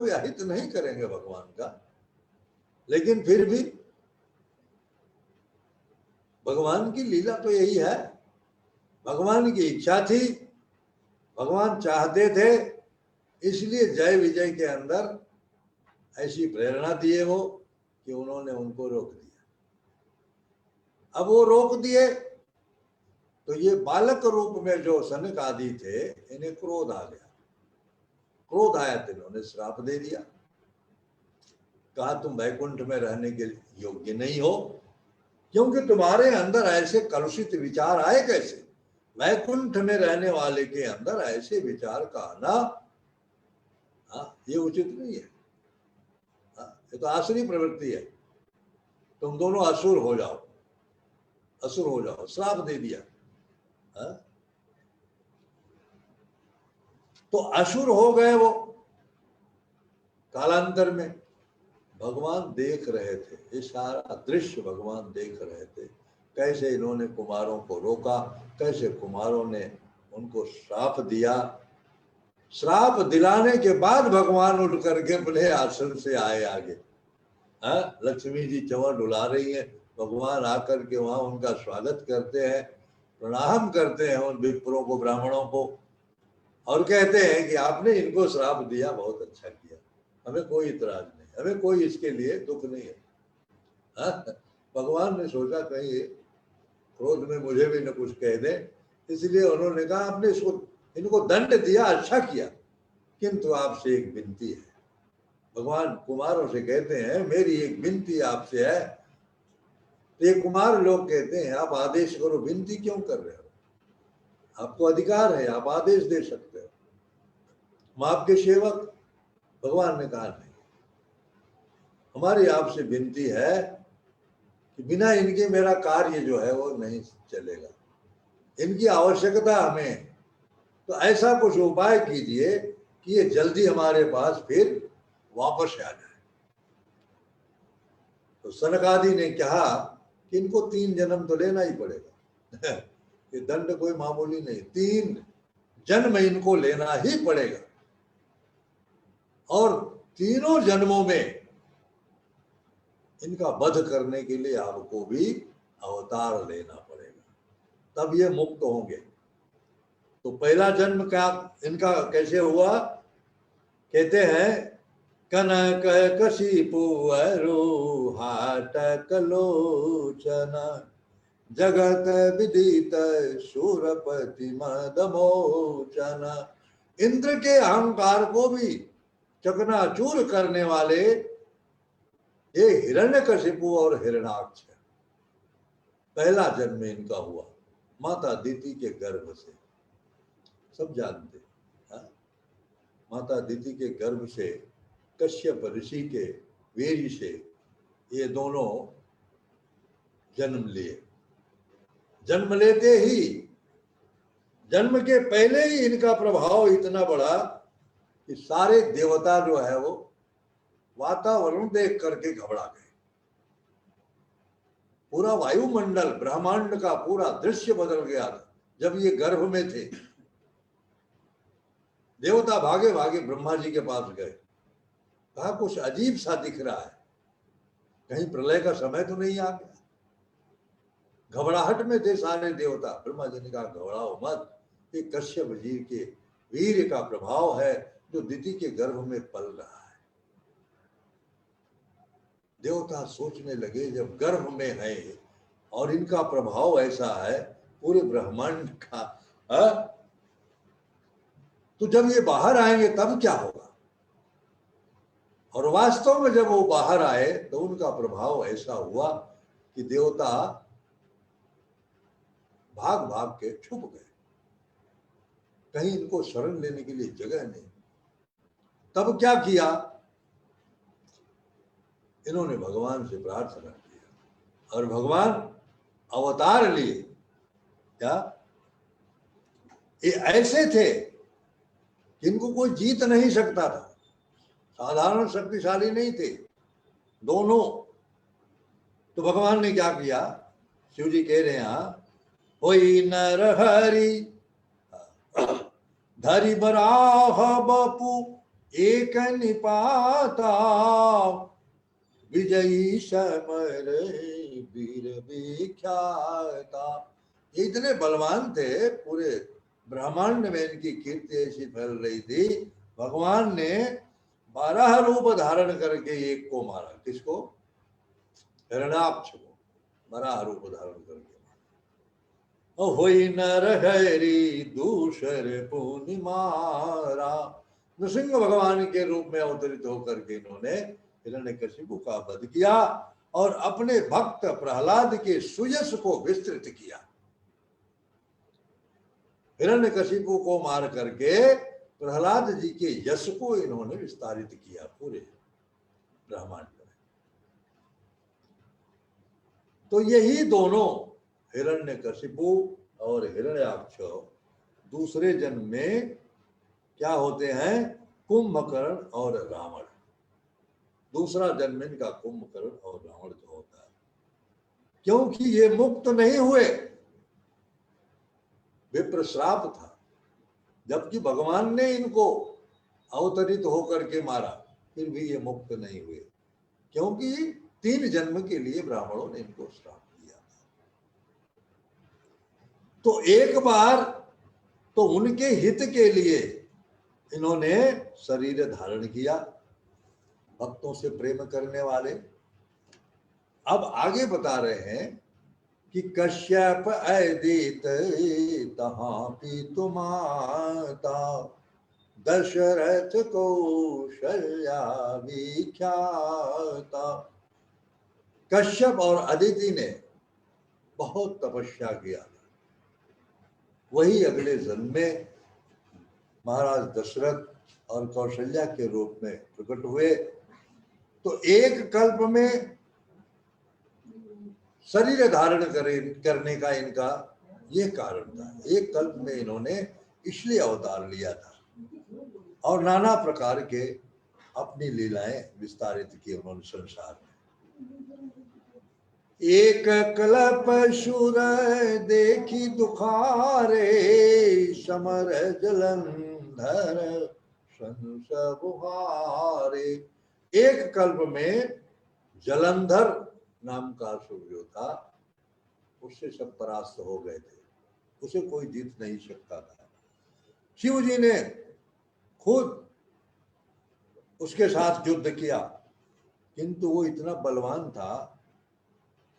कोई अहित नहीं करेंगे भगवान का, लेकिन फिर भी भगवान की लीला तो यही है, भगवान की इच्छा थी, भगवान चाहते थे, इसलिए जय विजय के अंदर ऐसी प्रेरणा दिए वो कि उन्होंने उनको रोक दिया। अब वो रोक दिए तो ये बालक रूप में जो सनक आदि थे, इन्हें क्रोध आ गया। क्रोध आया तो इन्होंने श्राप दे दिया, कहा तुम वैकुंठ में रहने के योग्य नहीं हो, क्योंकि तुम्हारे अंदर ऐसे कलुषित विचार आए कैसे? वैकुंठ में रहने वाले के अंदर ऐसे विचार का आना, ये उचित नहीं है। ये तो आसुरी प्रवृत्ति है, तुम दोनों असुर हो जाओ, असुर हो जाओ, श्राप दे दिया। तो असुर हो गए वो। कालांतर में भगवान देख रहे थे, ये सारा दृश्य भगवान देख रहे थे, कैसे इन्होंने कुमारों को रोका, कैसे कुमारों ने उनको श्राप दिया। श्राप दिलाने के बाद भगवान उठ करके अपने आश्रम से आए आगे। लक्ष्मी जी चंवर डुला रही है, भगवान आकर के वहां उनका स्वागत करते हैं, प्रणाम करते हैं उन विप्रों को, ब्राह्मणों को, और कहते हैं कि आपने इनको श्राप दिया, बहुत अच्छा किया, हमें कोई इतराज नहीं, हमें कोई इसके लिए दुख नहीं है। भगवान ने सोचा कहीं क्रोध में मुझे भी न कुछ कह दे, इसलिए उन्होंने कहा आपने इनको दंड दिया, अच्छा किया, किंतु आपसे एक विनती है। भगवान कुमारों से कहते हैं मेरी एक विनती आपसे है। ये कुमार लोग कहते हैं आप आदेश करो, विनती क्यों कर रहे हो, आपको अधिकार है, आप आदेश दे सकते हो, हम आपके सेवक। भगवान ने कहा नहीं, हमारी आपसे विनती है कि बिना इनके मेरा कार्य जो है वो नहीं चलेगा, इनकी आवश्यकता हमें, तो ऐसा कुछ उपाय कीजिए कि ये जल्दी हमारे पास फिर वापस आ जाए। तो सनकादि ने कहा कि इनको 3 जन्म तो लेना ही पड़ेगा। ये दंड कोई मामूली नहीं, 3 जन्म इनको लेना ही पड़ेगा, और तीनों जन्मों में इनका वध करने के लिए आपको भी अवतार लेना पड़ेगा, तब ये मुक्त होंगे। तो पहला जन्म क्या इनका कैसे हुआ? कहते हैं कनक कशिपु हाटक लोचन जगत विदित शूरपति मदमोचन। इंद्र के अहंकार को भी चकनाचूर करने वाले ये हिरण्यकशिपु और हिरण्याक्ष है। पहला जन्म इनका हुआ माता दिति के गर्भ से, सब जानते हैं। माता दिति के गर्भ से कश्यप ऋषि के वीर्य से ये दोनों जन्म लिए। जन्म लेते ही, जन्म के पहले ही इनका प्रभाव इतना बढ़ा कि सारे देवता जो है वो वातावरण देख करके घबरा गए। पूरा वायुमंडल, ब्रह्मांड का पूरा दृश्य बदल गया था जब ये गर्भ में थे। देवता भागे भागे ब्रह्मा जी के पास गए, कहा कुछ अजीब सा दिख रहा है, कहीं प्रलय का समय तो नहीं आ गया? घबराहट में थे सारे देवता। ब्रह्मा जी ने कहा घबराओ मत, ये कश्यप जी के वीर्य का प्रभाव है जो दिति के गर्भ में पल रहा है। देवता सोचने लगे जब गर्भ में है और इनका प्रभाव ऐसा है पूरे ब्रह्मांड का, तो जब ये बाहर आएंगे तब क्या होगा? और वास्तव में जब वो बाहर आए तो उनका प्रभाव ऐसा हुआ कि देवता भाग भाग के छुप गए, कहीं इनको शरण लेने के लिए जगह नहीं। तब क्या किया? इन्होंने भगवान से प्रार्थना किया और भगवान अवतार लिए। क्या ये ऐसे थे कि इनको कोई जीत नहीं सकता था, साधारण शक्तिशाली नहीं थे दोनों। तो भगवान ने क्या किया? शिव जी कह रहे हैं होई नर हरि धरि बराह बपू एक निपाता विजयी समर वीर विख्याता। ये इतने बलवान थे, पूरे ब्रह्मांड में इनकी कीर्ति ऐसी फैल रही थी। भगवान ने 12 रूप धारण करके एक को मारा। किसको? हिरण्याक्ष को 12 रूप धारण करके। होई नर हरि दूसर पुनि मारा। नृसिंह भगवान के रूप में अवतरित होकर के इन्होंने हिरण्यकशिपु का वध किया और अपने भक्त प्रहलाद के सुयश को विस्तृत किया। हिरण्यकशिपु को मार करके प्रहलाद जी के यश को इन्होंने विस्तारित किया पूरे ब्रह्मांड में। तो यही दोनों हिरण्यकशिपु और हिरण्याक्ष दूसरे जन्म में क्या होते हैं? कुंभकर्ण और रावण। दूसरा जन्म इनका कुंभकर्ण और रावण जो होता है, क्योंकि ये मुक्त नहीं हुए, विप्र श्राप था। जबकि भगवान ने इनको अवतरित होकर के मारा, फिर भी ये मुक्त नहीं हुए, क्योंकि 3 जन्म के लिए ब्राह्मणों ने इनको श्राप दिया था। तो एक बार तो उनके हित के लिए इन्होंने शरीर धारण किया, भक्तों से प्रेम करने वाले। अब आगे बता रहे हैं कि कश्यप अदित तहां पितु माता दशरथ कौशल्या विख्याता। कश्यप और अदिति ने बहुत तपस्या किया, वही अगले जन्म में महाराज दशरथ और कौशल्या के रूप में प्रकट हुए। तो एक कल्प में शरीर धारण करने का इनका ये कारण था। एक कल्प में इन्होंने इसलिए अवतार लिया था और नाना प्रकार के अपनी लीलाएं विस्तारित की उन्होंने संसार में। एक कल्प शुर देखी दुखारे समर जलंधर संस बुहारे। एक कल्प में जलंधर नाम का असुर जो था, उससे सब परास्त हो गए थे, उसे कोई जीत नहीं सकता था। शिव जी ने खुद उसके साथ युद्ध किया, किंतु वो इतना बलवान था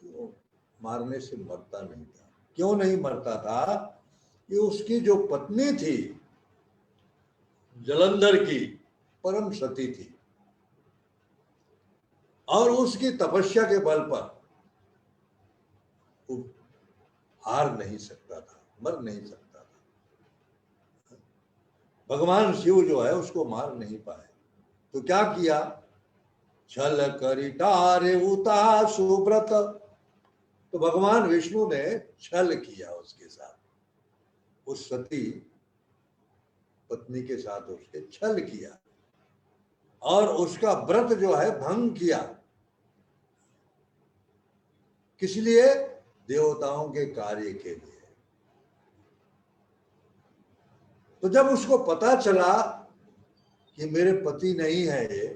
कि वो मारने से मरता नहीं था। क्यों नहीं मरता था? कि उसकी जो पत्नी थी जलंधर की, परम सती थी और उसकी तपस्या के बल पर वो हार नहीं सकता था, मर नहीं सकता था। भगवान शिव जो है उसको मार नहीं पाए, तो क्या किया? छल करी टारे उता सुब्रत। तो भगवान विष्णु ने छल किया उसके साथ, उस सती पत्नी के साथ उसके छल किया और उसका व्रत जो है भंग किया। किस लिए? देवताओं के कार्य के लिए। तो जब उसको पता चला कि मेरे पति नहीं है ये,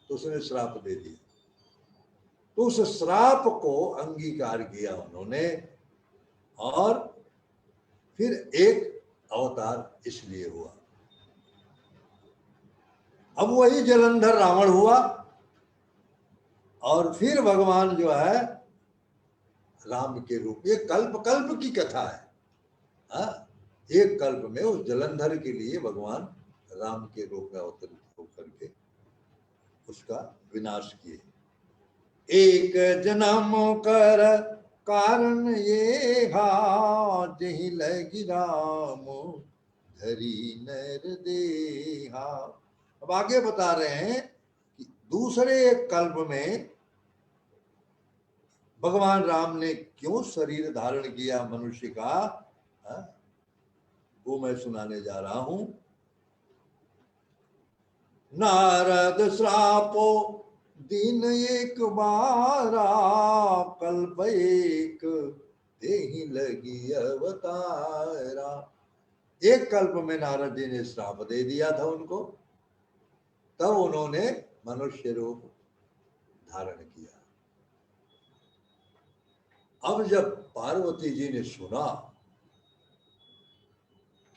तो उसने श्राप दे दिया। तो उस श्राप को अंगीकार किया उन्होंने और फिर एक अवतार इसलिए हुआ। अब वही जलंधर रावण हुआ और फिर भगवान जो है राम के रूप। ये कल्प कल्प की कथा है। हाँ, एक कल्प में उस जलंधर के लिए भगवान राम के रूप में अवतरित होकर के उसका विनाश किए। एक जन्म कर कारण ये जही लगी राम धरी नर देहा। अब आगे बता रहे हैं कि दूसरे एक कल्प में भगवान राम ने क्यों शरीर धारण किया मनुष्य का, वो मैं सुनाने जा रहा हूं। नारद श्रापो दिन एक बारा कल्प एक देहि लगी अवतारा। एक कल्प में नारद जी ने श्राप दे दिया था उनको, तब उन्होंने मनुष्य रूप धारण किया। अब जब पार्वती जी ने सुना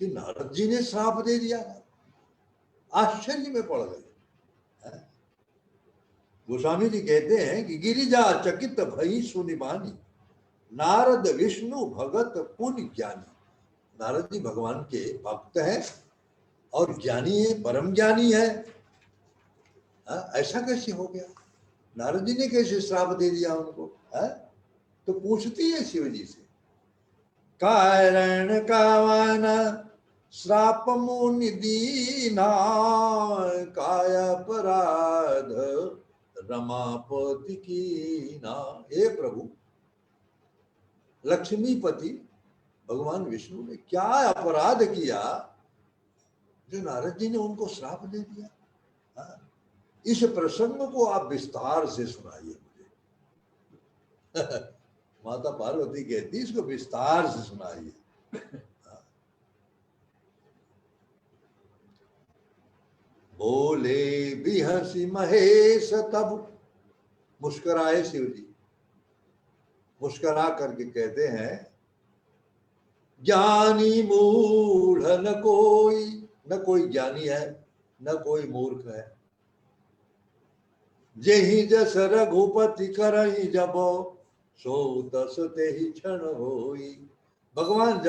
कि नारद जी ने श्राप दे दिया, आश्चर्य में पड़ गए। गोस्वामी जी कहते हैं कि गिरिजा चकित भई सुनिबानी, नारद विष्णु भगत पुण्य ज्ञानी। नारद जी भगवान के भक्त हैं और ज्ञानी है, परम ज्ञानी है। ऐसा कैसे हो गया? नारद जी ने कैसे श्राप दे दिया उनको? तो पूछती है शिव जी से, कारण कावन श्राप मुनि दीना, काय अपराध रमापति की ना। हे प्रभु, लक्ष्मीपति भगवान विष्णु ने क्या अपराध किया जो नारद जी ने उनको श्राप दे दिया? इस प्रसंग को आप विस्तार से सुनाइए मुझे। माता पार्वती कहती इसको विस्तार से सुनाइए। बोले बिहसी महेश, तब मुस्कुराए शिव जी। मुस्कुरा करके कहते हैं, ज्ञानी मूढ़ न कोई ज्ञानी है, न कोई मूर्ख है। जेहि जस रघुपति करहि जबो, सो तस तेहि क्षण होई। भगवान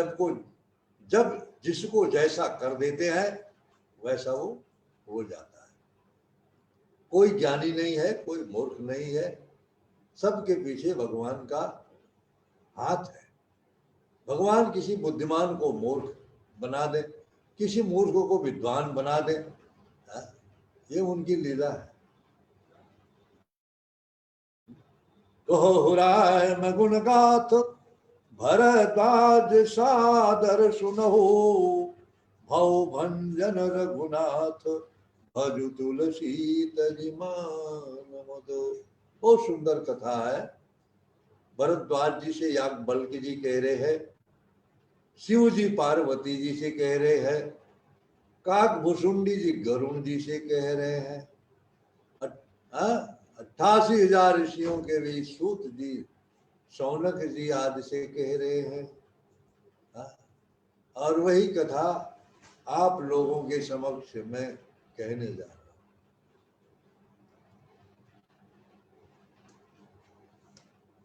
जब जिसको जैसा कर देते हैं वैसा वो हो जाता है। कोई ज्ञानी नहीं है, कोई मूर्ख नहीं है, सबके पीछे भगवान का हाथ है। भगवान किसी बुद्धिमान को मूर्ख बना दे, किसी मूर्ख को विद्वान बना दे, ये उनकी लीला है। दोहराय मैं गुण गाथ, भरद्वाज सादर सुनहो, भव भंजन रघुनाथ, भजु तुलसी तजि मान मदो। बहुत सुंदर कथा है। भरद्वाज जी से याज्ञवल्क्य जी कह रहे हैं, शिव जी पार्वती जी से कह रहे हैं, काकभुसुंडी जी गरुण जी से कह रहे हैं, 88,000 ऋषियों के भी सूत जी, शौनक जी आदि से कह रहे हैं। और वही कथा आप लोगों के समक्ष में कहने जा रहा हूं।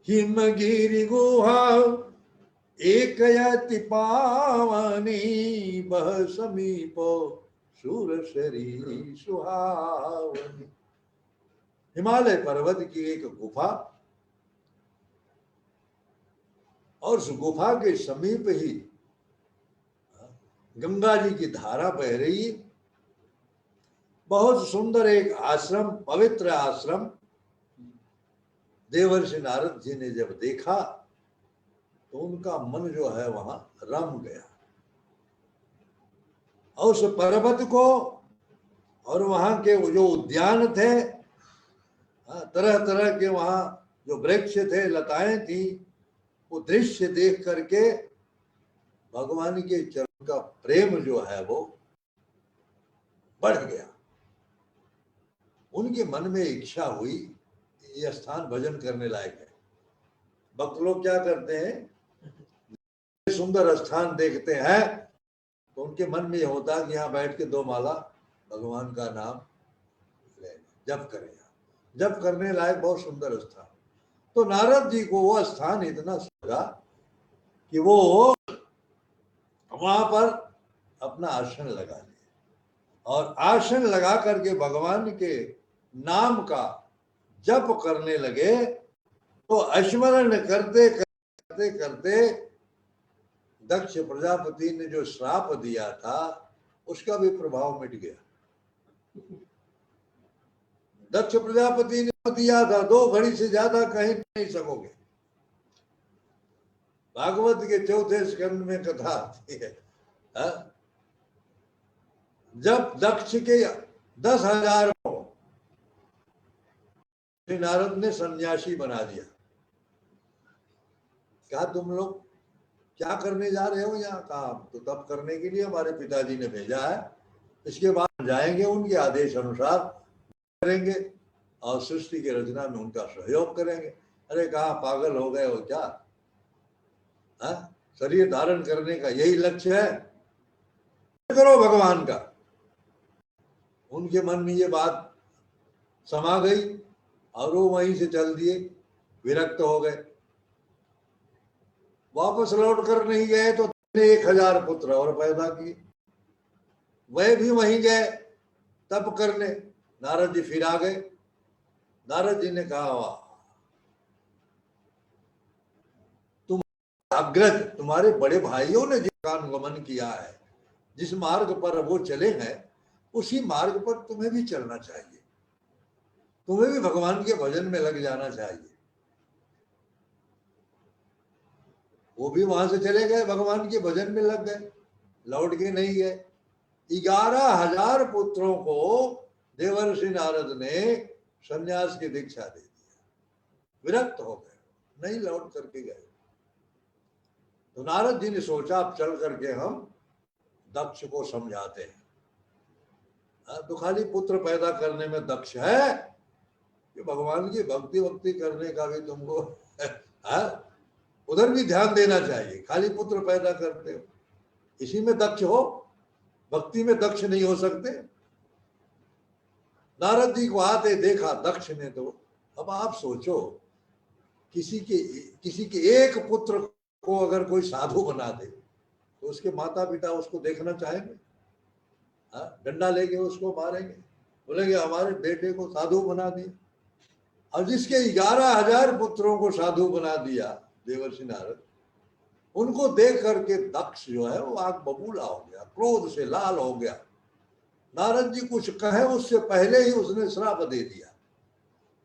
हिमगिरि गुहा एक यति पावनी, बह समीप सुरसरी सुहावनी। हिमालय पर्वत की एक गुफा, और उस गुफा के समीप ही गंगा जी की धारा बह रही। बहुत सुंदर एक आश्रम, पवित्र आश्रम। देवर्षि नारद जी ने जब देखा तो उनका मन जो है वहां रम गया, और उस पर्वत को और वहां के जो उद्यान थे, तरह तरह के वहां जो वृक्ष थे, लताएं थी, वो दृश्य देख करके भगवान के चरण का प्रेम जो है वो बढ़ गया। उनके मन में इच्छा हुई, ये स्थान भजन करने लायक है। भक्त लोग क्या करते हैं, सुंदर स्थान देखते हैं तो उनके मन में यह होता है कि यहाँ बैठ के 2 माला भगवान का नाम ले, जप करें। जप करने लायक बहुत सुंदर स्थान। तो नारद जी को वो स्थान इतना लगा कि वो वहां पर अपना आसन लगा लिया, और आसन लगा करके भगवान के नाम का जप करने लगे। तो स्मरण करते करते करते दक्ष प्रजापति ने जो श्राप दिया था उसका भी प्रभाव मिट गया। दक्ष प्रजापति ने दिया था, 2 घड़ी से ज्यादा कहीं नहीं सकोगे। भागवत के 4थे स्कंद में कथा आती है, जब दक्ष के 10,000 को नारद ने सन्यासी बना दिया। क्या तुम लोग क्या करने जा रहे हो यहाँ? कहा तो तप करने के लिए हमारे पिताजी ने भेजा है, इसके बाद जाएंगे, उनके आदेश अनुसार करेंगे और सृष्टि की रचना में उनका सहयोग करेंगे। अरे कहा पागल हो गए हो क्या? हा? शरीर धारण करने का यही लक्ष्य है, करो भगवान का। उनके मन में ये बात समा गई और वो वहीं से चल दिए, विरक्त हो गए। वापस लौट कर नहीं गए तो 1000 पुत्र और पैदा किए, वह भी वहीं गए तप करने। नारद जी फिर आ गए। नारद जी ने कहा वाह, तुम अग्रज, तुम्हारे बड़े भाइयों ने जिसका अनुगमन किया है, जिस मार्ग पर वो चले हैं, उसी मार्ग पर तुम्हें भी चलना चाहिए, तुम्हें भी भगवान के भजन में लग जाना चाहिए। वो भी वहां से चले गए, भगवान के भजन में लग गए, लौट के नहीं गए। 11,000 पुत्रों को देवर्षि नारद ने सन्यास की दीक्षा दे दिया, विरक्त हो गए, नहीं लौट करके गए। तो नारद जी ने सोचा अब चल करके हम दक्ष को समझाते हैं। तो खाली पुत्र पैदा करने में दक्ष है कि भगवान की भक्ति करने का भी तुमको उधर भी ध्यान देना चाहिए। खाली पुत्र पैदा करते हो, इसी में दक्ष हो, भक्ति में दक्ष नहीं हो सकते। नारद जी को आते देखा दक्ष ने, तो अब आप सोचो, किसी के एक पुत्र को अगर कोई साधु बना दे तो उसके माता पिता उसको देखना चाहेंगे? डंडा लेके उसको मारेंगे, बोलेंगे हमारे बेटे को साधु बना दिया। और जिसके 11,000 पुत्रों को साधु बना दिया देवर्षि नारद, उनको देख करके दक्ष जो है वो आग बबूला हो गया, क्रोध से लाल हो गया। नारद जी कुछ कहे उससे पहले ही उसने श्राप दे दिया,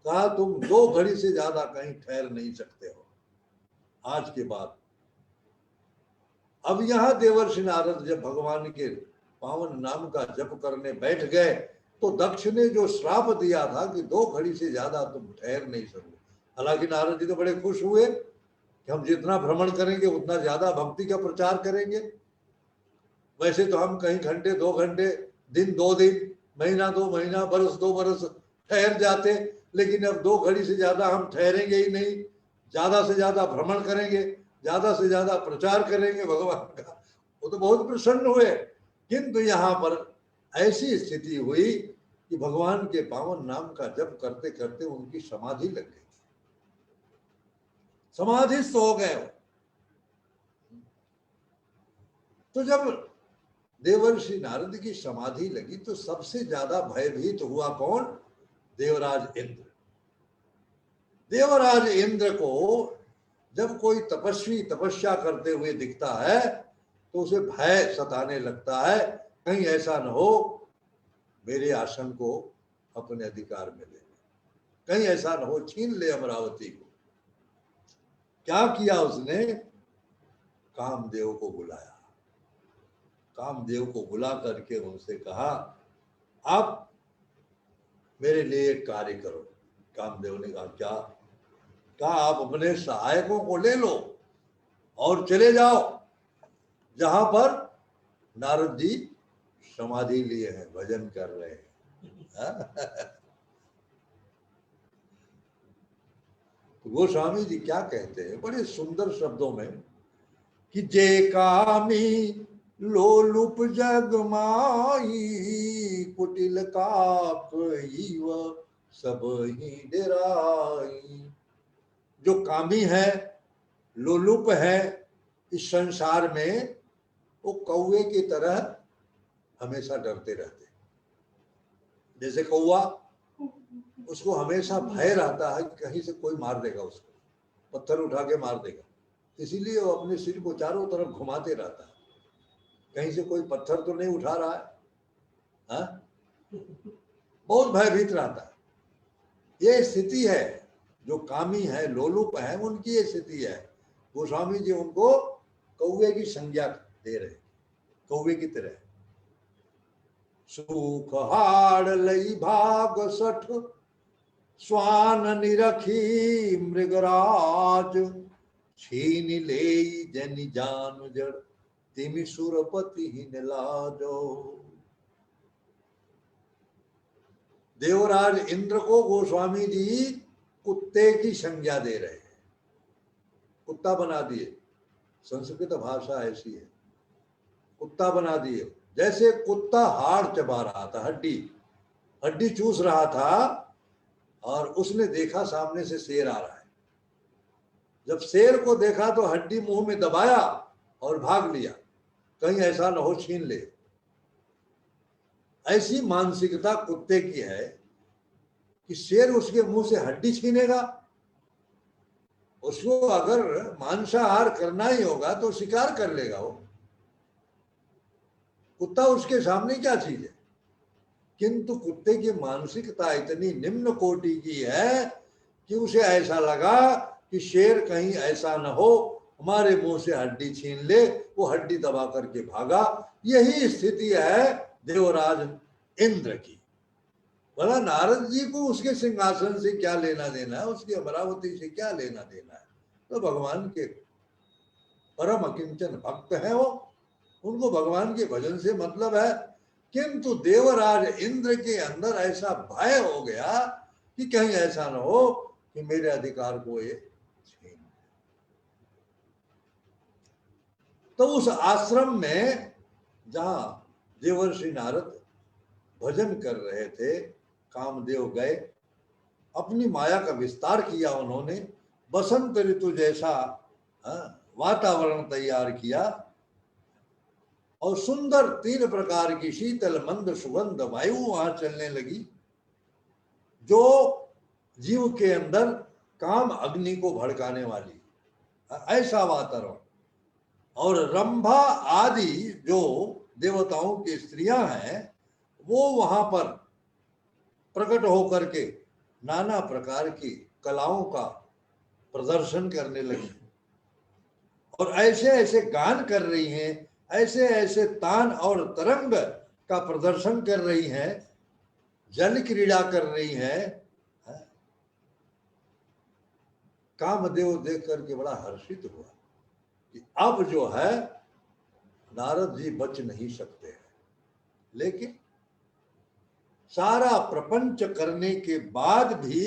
कहा तुम 2 घड़ी से ज्यादा कहीं ठहर नहीं सकते हो आज के बाद। अब यहां देवर्षि नारद जब भगवान के पावन नाम का जप करने बैठ गए तो दक्ष ने जो श्राप दिया था कि 2 घड़ी से ज्यादा तुम ठहर नहीं सकते। हालांकि नारद जी तो बड़े खुश हुए कि हम जितना भ्रमण करेंगे उतना ज्यादा भक्ति का प्रचार करेंगे। वैसे तो हम कहीं घंटे 2 घंटे, दिन 2 दिन, महीना 2 महीना, बरस 2 बरस ठहर जाते, लेकिन अब 2 घड़ी से ज्यादा हम ठहरेंगे ही नहीं, ज्यादा से ज्यादा भ्रमण करेंगे, ज्यादा से ज्यादा प्रचार करेंगे भगवान का। वो तो बहुत प्रसन्न हुए। किंतु यहाँ पर ऐसी स्थिति हुई कि भगवान के पावन नाम का जप करते करते उनकी समाधि लग गई, समाधिस्थ हो गए। तो जब देवर्षि नारद की समाधि लगी तो सबसे ज्यादा भयभीत हुआ कौन? देवराज इंद्र। देवराज इंद्र को जब कोई तपस्वी तपस्या करते हुए दिखता है तो उसे भय सताने लगता है, कहीं ऐसा न हो मेरे आसन को अपने अधिकार में ले ले, कहीं ऐसा न हो छीन ले अमरावती को। क्या किया उसने? कामदेव को बुलाया, कामदेव को बुला करके उनसे कहा आप मेरे लिए एक कार्य करो। कामदेव ने कहा क्या? कहा आप अपने सहायकों को ले लो और चले जाओ जहां पर नारद जी समाधि लिए हैं, भजन कर रहे हैं। तो गोस्वामी जी क्या कहते हैं बड़े सुंदर शब्दों में कि जे कामी लोलुप जग माई, कुटिल काप सब ही डेराई। जो कामी है, लोलुप है इस संसार में, वो कौवे की तरह हमेशा डरते रहते। जैसे कौवा, उसको हमेशा भय रहता है कि कहीं से कोई मार देगा उसको, पत्थर उठा के मार देगा, इसीलिए वो अपने सिर को चारों तरफ घुमाते रहता है, कहीं से कोई पत्थर तो नहीं उठा रहा है। हाँ? बहुत भयभीत रहता है। ये स्थिति है, जो कामी है, लोलुप है, उनकी ये स्थिति है। गोस्वामी जी उनको कौवे की संज्ञा दे रहे, कौवे की तरह। सुख हाड़ लई भाग सठ, स्वान निरखी मृगराज, छीन ले जनि जान जड़, तिमि सुरपति ही लाजो। देवराज इंद्र को गोस्वामी जी कुत्ते की संज्ञा दे रहे हैं, कुत्ता बना दिए। संस्कृत भाषा ऐसी है, कुत्ता बना दिए। जैसे कुत्ता हाड़ चबा रहा था, हड्डी हड्डी चूस रहा था, और उसने देखा सामने से शेर आ रहा है। जब शेर को देखा तो हड्डी मुंह में दबाया और भाग लिया, कहीं ऐसा न हो छीन ले। ऐसी मानसिकता कुत्ते की है कि शेर उसके मुंह से हड्डी छीनेगा। उसको अगर मांसाहार करना ही होगा तो शिकार कर लेगा वो, कुत्ता उसके सामने क्या चीज है। किंतु कुत्ते की मानसिकता इतनी निम्न कोटि की है कि उसे ऐसा लगा कि शेर कहीं ऐसा न हो हमारे मुंह से हड्डी छीन ले, वो हड्डी दबा करके भागा। यही स्थिति है देवराज इंद्र की। बोला नारद जी को उसके सिंहासन से क्या लेना देना है, उसकी अमरावती से क्या लेना देना है। तो भगवान के परम अकिंचन भक्त हैं वो, उनको भगवान के भजन से मतलब है। किंतु देवराज इंद्र के अंदर ऐसा भय हो गया कि कहीं ऐसा न हो कि मेरे अधिकार को ये छीन। तो उस आश्रम में जहां देवर्षि नारद भजन कर रहे थे, कामदेव गए, अपनी माया का विस्तार किया उन्होंने, बसंत ऋतु जैसा वातावरण तैयार किया, और सुंदर 3 प्रकार की शीतल मंद सुगंध वायु वहां चलने लगी, जो जीव के अंदर काम अग्नि को भड़काने वाली, ऐसा वातावरण। और रंभा आदि जो देवताओं की स्त्रियां हैं वो वहां पर प्रकट होकर के नाना प्रकार की कलाओं का प्रदर्शन करने लगी, और ऐसे ऐसे गान कर रही हैं, ऐसे ऐसे तान और तरंग का प्रदर्शन कर रही हैं, जल क्रीड़ा कर रही हैं। कामदेव देख करके बड़ा हर्षित हुआ कि अब जो है नारद जी बच नहीं सकते हैं। लेकिन सारा प्रपंच करने के बाद भी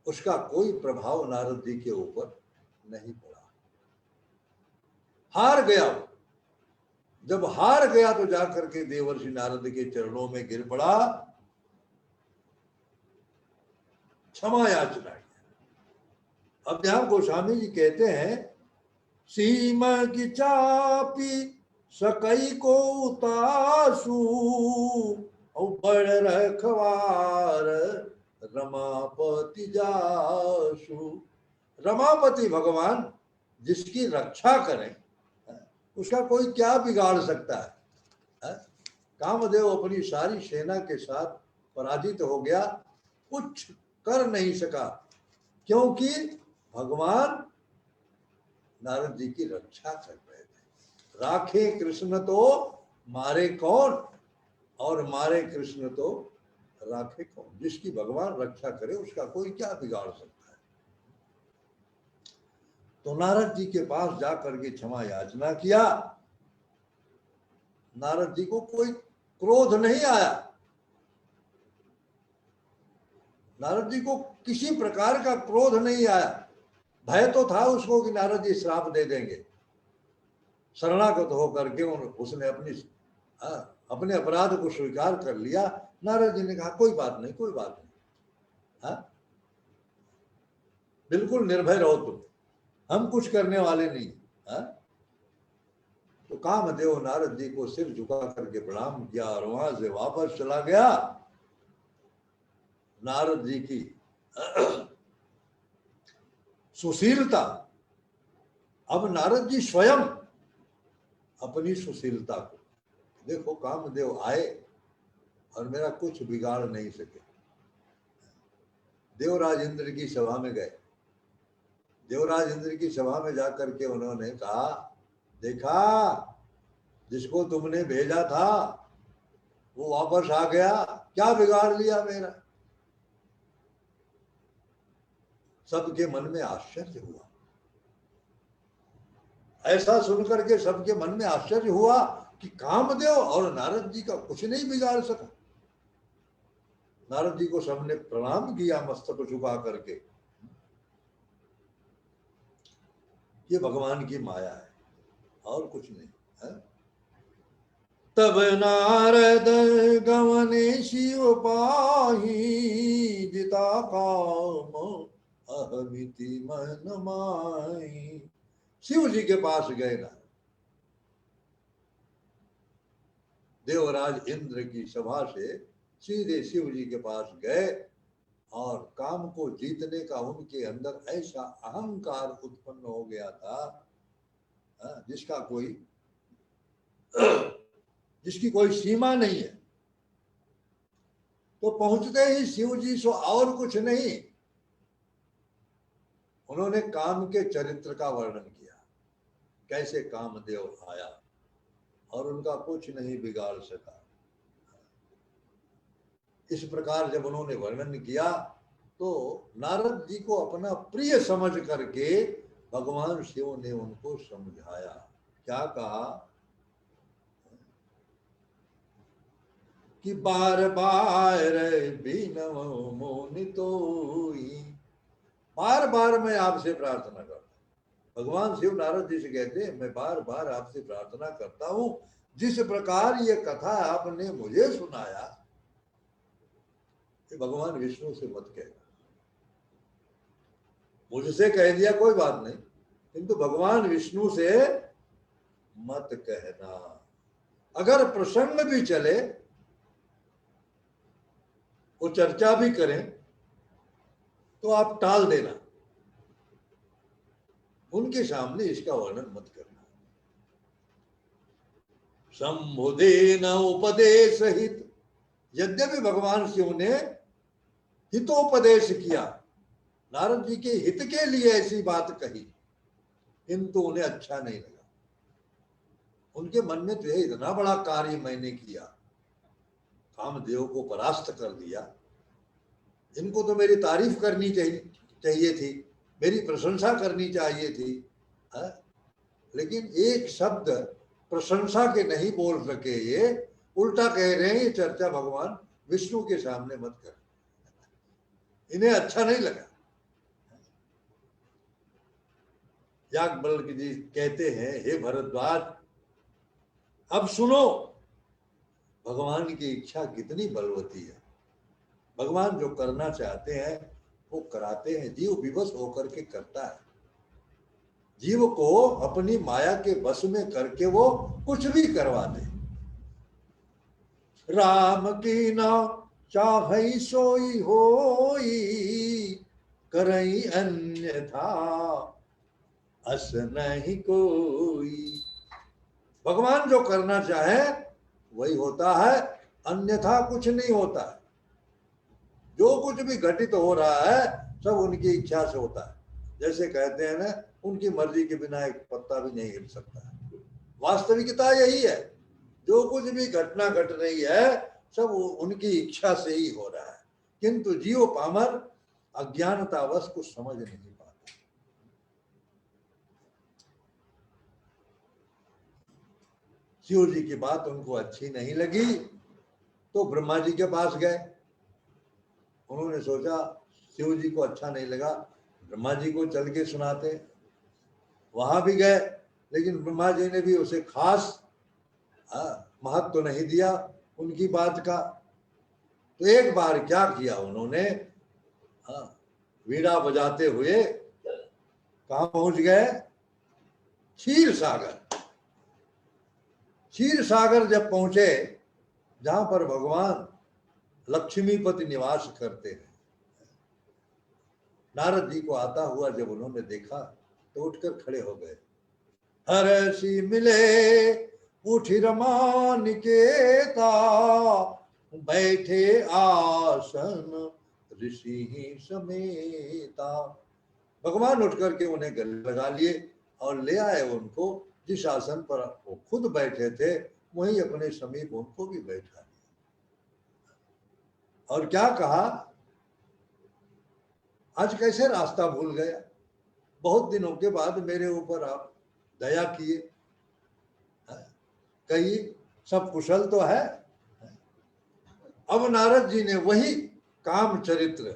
उसका कोई प्रभाव नारद जी के ऊपर नहीं पड़ा। हार गया वो। जब हार गया तो जाकर के देवर्षि नारद के चरणों में गिर पड़ा, क्षमा याचना की। अब यहां गोस्वामी जी कहते हैं, सीमा की चापी सकई को उतासू, और बड़ रखवार रमापति जासु। रमापति भगवान जिसकी रक्षा करें उसका कोई क्या बिगाड़ सकता है। कामदेव अपनी सारी सेना के साथ पराजित हो गया, कुछ कर नहीं सका, क्योंकि भगवान नारद जी की रक्षा कर रहे थे। राखे कृष्ण तो मारे कौन, और मारे कृष्ण तो राखे कौन। जिसकी भगवान रक्षा करे उसका कोई क्या बिगाड़ सकता है। तो नारद जी के पास जाकर के क्षमा याचना किया। नारद जी को कोई क्रोध नहीं आया, नारद जी को किसी प्रकार का क्रोध नहीं आया। भय तो था उसको कि नारद जी श्राप दे देंगे। शरणागत होकर के उसने अपने अपराध को स्वीकार कर लिया। नारद जी ने कहा कोई बात नहीं, कोई बात नहीं, बिल्कुल निर्भय रहो तुम, हम कुछ करने वाले नहीं। तो कामदेव नारद जी को सिर झुका करके प्रणाम किया और वहां से वापस चला गया। नारद जी की सुशीलता, अब नारद जी स्वयं अपनी सुशीलता को देखो, कामदेव आए और मेरा कुछ बिगाड़ नहीं सके। देवराज इंद्र की सभा में गए, देवराज इंद्र की सभा में जाकर के उन्होंने कहा, देखा जिसको तुमने भेजा था वो वापस आ गया, क्या बिगाड़ लिया मेरा। सबके मन में आश्चर्य हुआ ऐसा सुनकर के सबके मन में आश्चर्य हुआ कि कामदेव और नारद जी का कुछ नहीं बिगाड़ सका। नारद जी को सबने प्रणाम किया मस्तक झुका करके। ये भगवान की माया है और कुछ नहीं है। तब नारद गवने शिव पाही जिता काम अहमिति मन माही। शिव जी के पास गए ना, देवराज इंद्र की सभा से सीधे शिव जी के पास गए और काम को जीतने का उनके अंदर ऐसा अहंकार उत्पन्न हो गया था जिसका कोई जिसकी कोई सीमा नहीं है। तो पहुंचते ही शिव जी सो और कुछ नहीं, उन्होंने काम के चरित्र का वर्णन किया, कैसे कामदेव आया और उनका कुछ नहीं बिगाड़ सका। इस प्रकार जब उन्होंने वर्णन किया तो नारद जी को अपना प्रिय समझ करके भगवान शिव ने उनको समझाया। क्या कहा कि बार बार बिनव मोनितोई, बार बार मैं आपसे प्रार्थना करता हूं। भगवान शिव नारद जी से कहते हैं मैं बार बार आपसे प्रार्थना करता हूं, जिस प्रकार ये कथा आपने मुझे सुनाया, भगवान विष्णु से मत कहना। मुझसे कह दिया कोई बात नहीं, किंतु भगवान विष्णु से मत कहना। अगर प्रसंग भी चले, वो चर्चा भी करें, तो आप टाल देना, उनके सामने इसका वर्णन मत करना। संबुदेन उपदेश हित, यद्यपि भगवान शिव ने हितोपदेश किया, नारद जी के हित के लिए ऐसी बात कही, किंतु उन्हें अच्छा नहीं लगा। उनके मन में तो इतना बड़ा कार्य मैंने किया, कामदेव को परास्त कर दिया, इनको तो मेरी तारीफ करनी चाहिए थी, मेरी प्रशंसा करनी चाहिए थी, लेकिन एक शब्द प्रशंसा के नहीं बोल सके, ये उल्टा कह रहे हैं ये चर्चा भगवान विष्णु के सामने मत कर। इन्हें अच्छा नहीं लगा। याज्ञवल्क्य जी कहते हैं हे भरद्वाज, अब सुनो भगवान की इच्छा कितनी बलवती है। भगवान जो करना चाहते हैं वो कराते हैं, जीव विवश होकर के करता है। जीव को अपनी माया के वश में करके वो कुछ भी करवाते। राम की ना चाहई सोई होई, करई अन्यथा अस नहीं कोई। भगवान जो करना चाहे वही होता है, अन्यथा कुछ नहीं होता है। जो कुछ भी घटित हो रहा है सब उनकी इच्छा से होता है। जैसे कहते हैं ना, उनकी मर्जी के बिना एक पत्ता भी नहीं हिल सकता है। वास्तविकता यही है, जो कुछ भी घटना घट रही है सब उनकी इच्छा से ही हो रहा है, किंतु जीव पामर अज्ञानतावश कुछ समझ नहीं पाता। शिव जी की बात उनको अच्छी नहीं लगी तो ब्रह्मा जी के पास गए। उन्होंने सोचा शिव जी को अच्छा नहीं लगा, ब्रह्मा जी को चल के सुनाते। वहां भी गए, लेकिन ब्रह्मा जी ने भी उसे खास महत्व तो नहीं दिया उनकी बात का। तो एक बार क्या किया उन्होंने, वीणा बजाते हुए कहां पहुंच गए, क्षीर सागर। क्षीर सागर जब पहुंचे, जहां पर भगवान लक्ष्मीपति निवास करते हैं, नारद जी को आता हुआ जब उन्होंने देखा तो उठकर खड़े हो गए। हर्षि मिले उठी रमा निकेता, बैठे आसन ऋषि समेता। भगवान उठ करके उन्हें गले लगा लिए और ले आए उनको। जिस आसन पर वो खुद बैठे थे वहीं अपने समीप उनको भी बैठा दिया। और क्या कहा, आज कैसे रास्ता भूल गया, बहुत दिनों के बाद मेरे ऊपर आप दया किए, कहिए सब कुशल तो है। अब नारद जी ने वही काम चरित्र,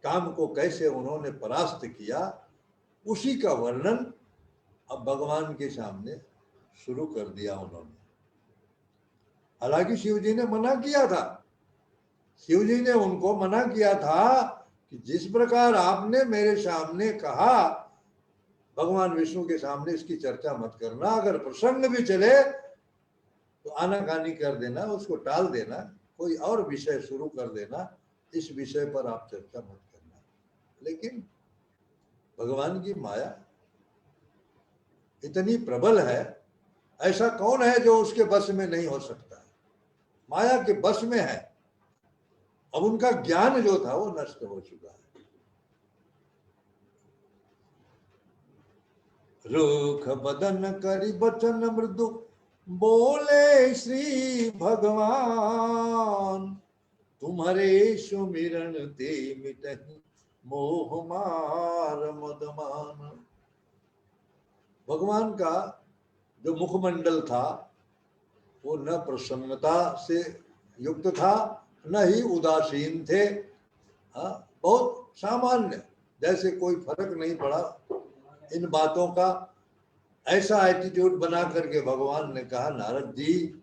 काम को कैसे उन्होंने परास्त किया, उसी का वर्णन अब भगवान के सामने शुरू कर दिया उन्होंने। हालांकि शिव जी ने मना किया था, शिव जी ने उनको मना किया था कि जिस प्रकार आपने मेरे सामने कहा, भगवान विष्णु के सामने इसकी चर्चा मत करना, अगर प्रसंग भी चले तो आनाकानी कर देना, उसको टाल देना, कोई और विषय शुरू कर देना, इस विषय पर आप चर्चा मत करना। लेकिन भगवान की माया इतनी प्रबल है, ऐसा कौन है जो उसके बस में नहीं हो सकता है, माया के बस में है। अब उनका ज्ञान जो था वो नष्ट हो चुका है। रूख बदन करी बचन मृदु, बोले श्री भगवान, तुम्हारे सुमिरन ते मिटहि मोह मार मदमान। भगवान का जो मुखमंडल था वो न प्रसन्नता से युक्त था, न ही उदासीन थे। बहुत सामान्य, जैसे कोई फर्क नहीं पड़ा इन बातों का, ऐसा एटीट्यूड बना करके भगवान ने कहा, नारद जी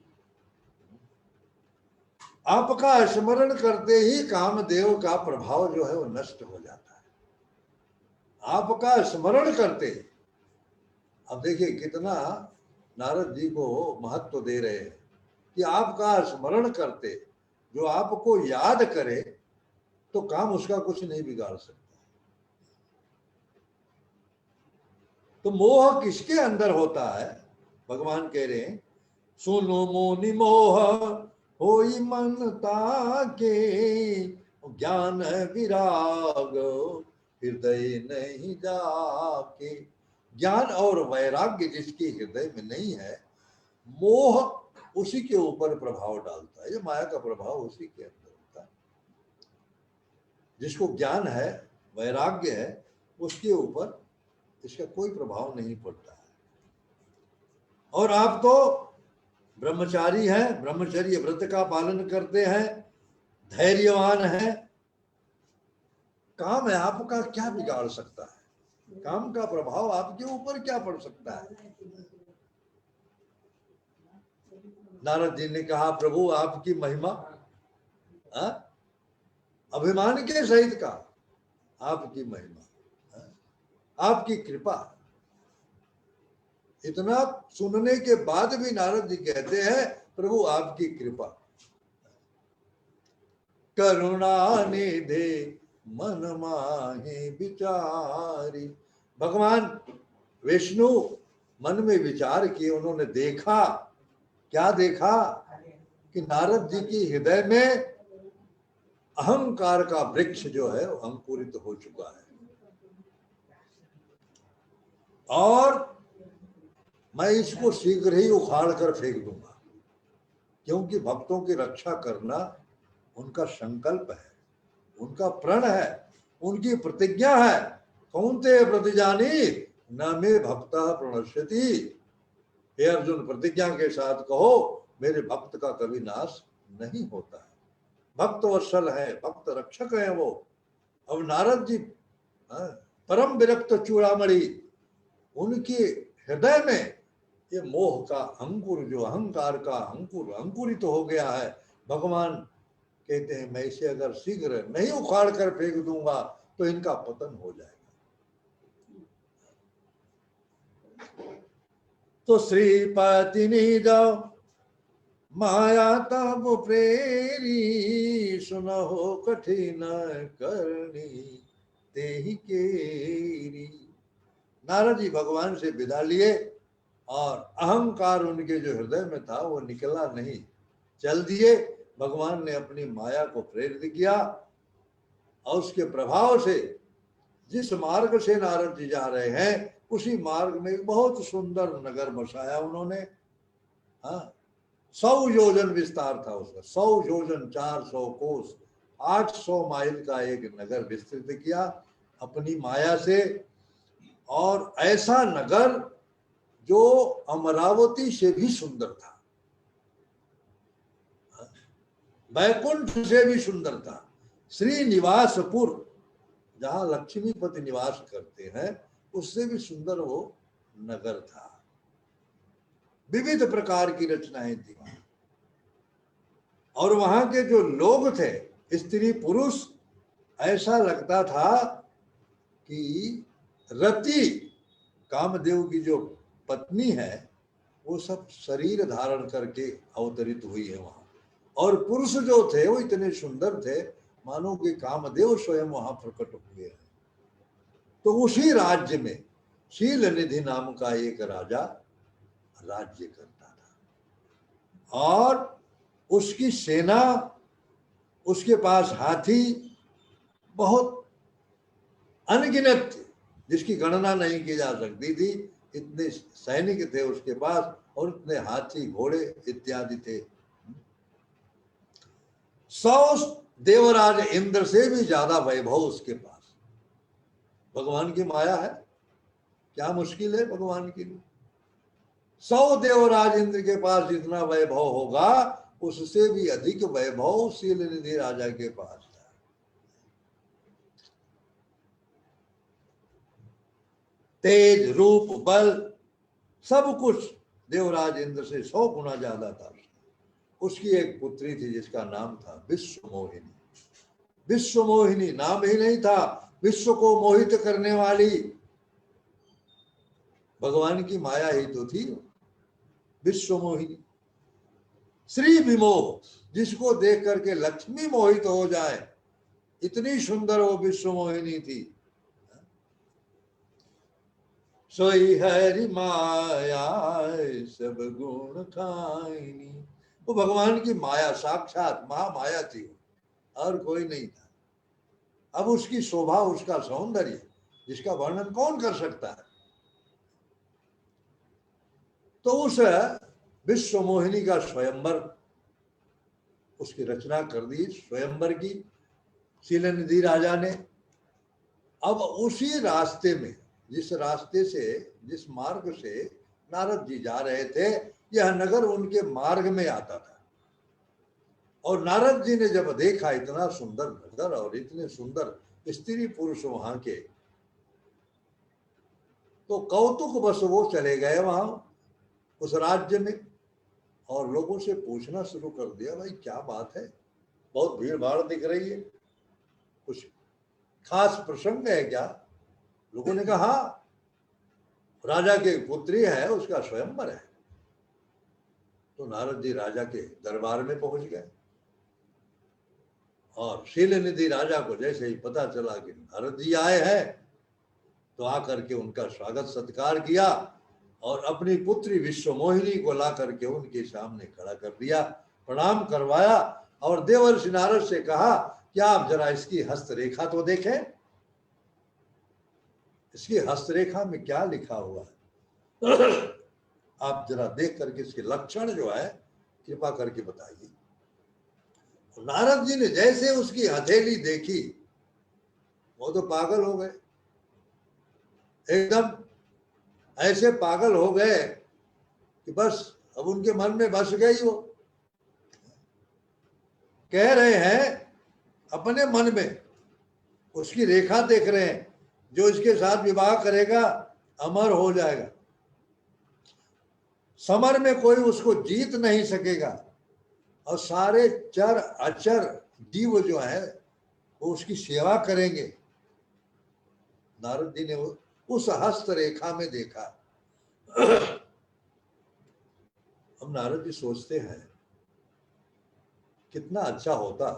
आपका स्मरण करते ही कामदेव का प्रभाव जो है वो नष्ट हो जाता है, आपका स्मरण करते। अब देखिए कितना नारद जी को महत्व दे रहे हैं कि आपका स्मरण करते, जो आपको याद करे तो काम उसका कुछ नहीं बिगाड़ सकता। तो मोह किसके अंदर होता है? भगवान कह रहे हैं, सुनो मोनि मोह होई मन ताके, ज्ञान विराग हृदय नहीं जाके। ज्ञान और वैराग्य जिसके हृदय में नहीं है, मोह उसी के ऊपर प्रभाव डालता है। ये माया का प्रभाव उसी के अंदर होता है। जिसको ज्ञान है, वैराग्य है, उसके ऊपर इसका कोई प्रभाव नहीं पड़ता है। और आप तो ब्रह्मचारी हैं, ब्रह्मचर्य व्रत का पालन करते हैं, धैर्यवान हैं, काम है आपका क्या बिगाड़ सकता है? काम का प्रभाव आपके ऊपर क्या पड़ सकता है? नारद जी ने कहा, प्रभु आपकी महिमा, अभिमान के सहित का, आपकी महिमा, आपकी कृपा। इतना सुनने के बाद भी नारद जी कहते हैं, प्रभु आपकी कृपा। करुणा निधे मन माहे विचारी। भगवान विष्णु मन में विचार किए, उन्होंने देखा, क्या देखा कि नारद जी की हृदय में अहंकार का वृक्ष जो है वो अंकुरित हो चुका है, और मैं इसको शीघ्र ही उखाड़ कर फेंक दूंगा, क्योंकि भक्तों की रक्षा करना उनका संकल्प है, उनका प्रण है, उनकी प्रतिज्ञा है। कौन्तेय प्रतिजानी न मे भक्ता प्रणश्यति। हे अर्जुन, प्रतिज्ञा के साथ कहो, मेरे भक्त का कभी नाश नहीं होता है। भक्त वत्सल है, भक्त रक्षक है वो। अब नारद जी परम विरक्त चूड़ामणि, उनके हृदय में ये मोह का अंकुर, जो अहंकार का अंकुर अंकुरित तो हो गया है। भगवान कहते हैं, मैं इसे अगर शीघ्र नहीं उखाड़ कर फेंक दूंगा तो इनका पतन हो जाएगा। तो श्रीपति निज माया तब प्रेरी, सुनहो कठिन करनी तेहि केरी। नारद जी भगवान से विदा लिए, और अहंकार उनके जो हृदय में था वो निकला नहीं, चल दिए। भगवान ने अपनी माया को प्रेरित किया, और उसके प्रभाव से जिस मार्ग से नारद जी जा रहे हैं, उसी मार्ग में एक बहुत सुंदर नगर बसाया उन्होंने। 100 योजन विस्तार था उसका, 100 योजन 400 कोस, 800 माइल का एक नगर विस्तृत किया अपनी माया से। और ऐसा नगर जो अमरावती से भी सुंदर था, वैकुंठ से भी सुंदर था। श्रीनिवासपुर, जहां लक्ष्मीपति निवास करते हैं, उससे भी सुंदर वो नगर था। विविध प्रकार की रचनाएं थी वहां, और वहां के जो लोग थे, स्त्री पुरुष, ऐसा लगता था कि रति, कामदेव की जो पत्नी है, वो सब शरीर धारण करके अवतरित हुई है वहां। और पुरुष जो थे वो इतने सुंदर थे, मानो कि कामदेव स्वयं वहां प्रकट हुए हैं। तो उसी राज्य में शील निधि नाम का एक राजा राज्य करता था, और उसकी सेना, उसके पास हाथी बहुत अनगिनत थे, जिसकी गणना नहीं की जा सकती थी। इतने सैनिक थे उसके पास, और इतने हाथी घोड़े इत्यादि थे। 100 देवराज इंद्र से भी ज्यादा वैभव उसके पास। भगवान की माया है, क्या मुश्किल है भगवान के लिए। 100 देवराज इंद्र के पास जितना वैभव होगा, उससे भी अधिक वैभव शील निधि राजा के पास था। तेज, रूप, बल, सब कुछ देवराज इंद्र से 100 गुना ज्यादा था। उसकी एक पुत्री थी जिसका नाम था विश्व मोहिनी। विश्व मोहिनी नाम ही नहीं था, विश्व को मोहित करने वाली भगवान की माया ही तो थी विश्व मोहिनी। श्री विमोह, जिसको देख करके लक्ष्मी मोहित हो जाए, इतनी सुंदर वो विश्व मोहिनी थी। सोई हरि माया सब गुण खाइनी, वो भगवान की माया, साक्षात महामाया थी, और कोई नहीं था। अब उसकी शोभा, उसका सौंदर्य, जिसका वर्णन कौन कर सकता है। तो उस विश्व मोहिनी का स्वयंवर उसकी रचना कर दी, स्वयंवर की शील निधि राजा ने। अब उसी रास्ते में, जिस रास्ते से, जिस मार्ग से नारद जी जा रहे थे, यह नगर उनके मार्ग में आता था। और नारद जी ने जब देखा इतना सुंदर नगर और इतने सुंदर स्त्री पुरुष वहां के, तो कौतुक बस वो चले गए वहां उस राज्य में, और लोगों से पूछना शुरू कर दिया, भाई क्या बात है, बहुत भीड़ भाड़ दिख रही है, कुछ खास प्रसंग है क्या। लोगों ने कहा हाँ, राजा की पुत्री है, उसका स्वयंवर है। तो नारद जी राजा के दरबार में पहुंच गए, और शील निधि राजा को जैसे ही पता चला कि नारद जी आए हैं, तो आकर के उनका स्वागत सत्कार किया, और अपनी पुत्री विश्व मोहिनी को ला करके उनके सामने खड़ा कर दिया, प्रणाम करवाया, और देवर्षि नारद से कहा कि आप जरा इसकी हस्तरेखा तो देखें, इसकी हस्तरेखा में क्या लिखा हुआ है। आप जरा देख करके इसके लक्षण जो है कृपा करके बताइए। नारद जी ने जैसे उसकी हथेली देखी, वो तो पागल हो गए, एकदम ऐसे पागल हो गए कि बस अब उनके मन में बस गई। वो कह रहे हैं अपने मन में, उसकी रेखा देख रहे हैं, जो इसके साथ विवाह करेगा अमर हो जाएगा, समर में कोई उसको जीत नहीं सकेगा, और सारे चर अचर जीव जो है वो उसकी सेवा करेंगे। नारद जी ने उस हस्त रेखा में देखा। हम नारद जी सोचते हैं कितना अच्छा होता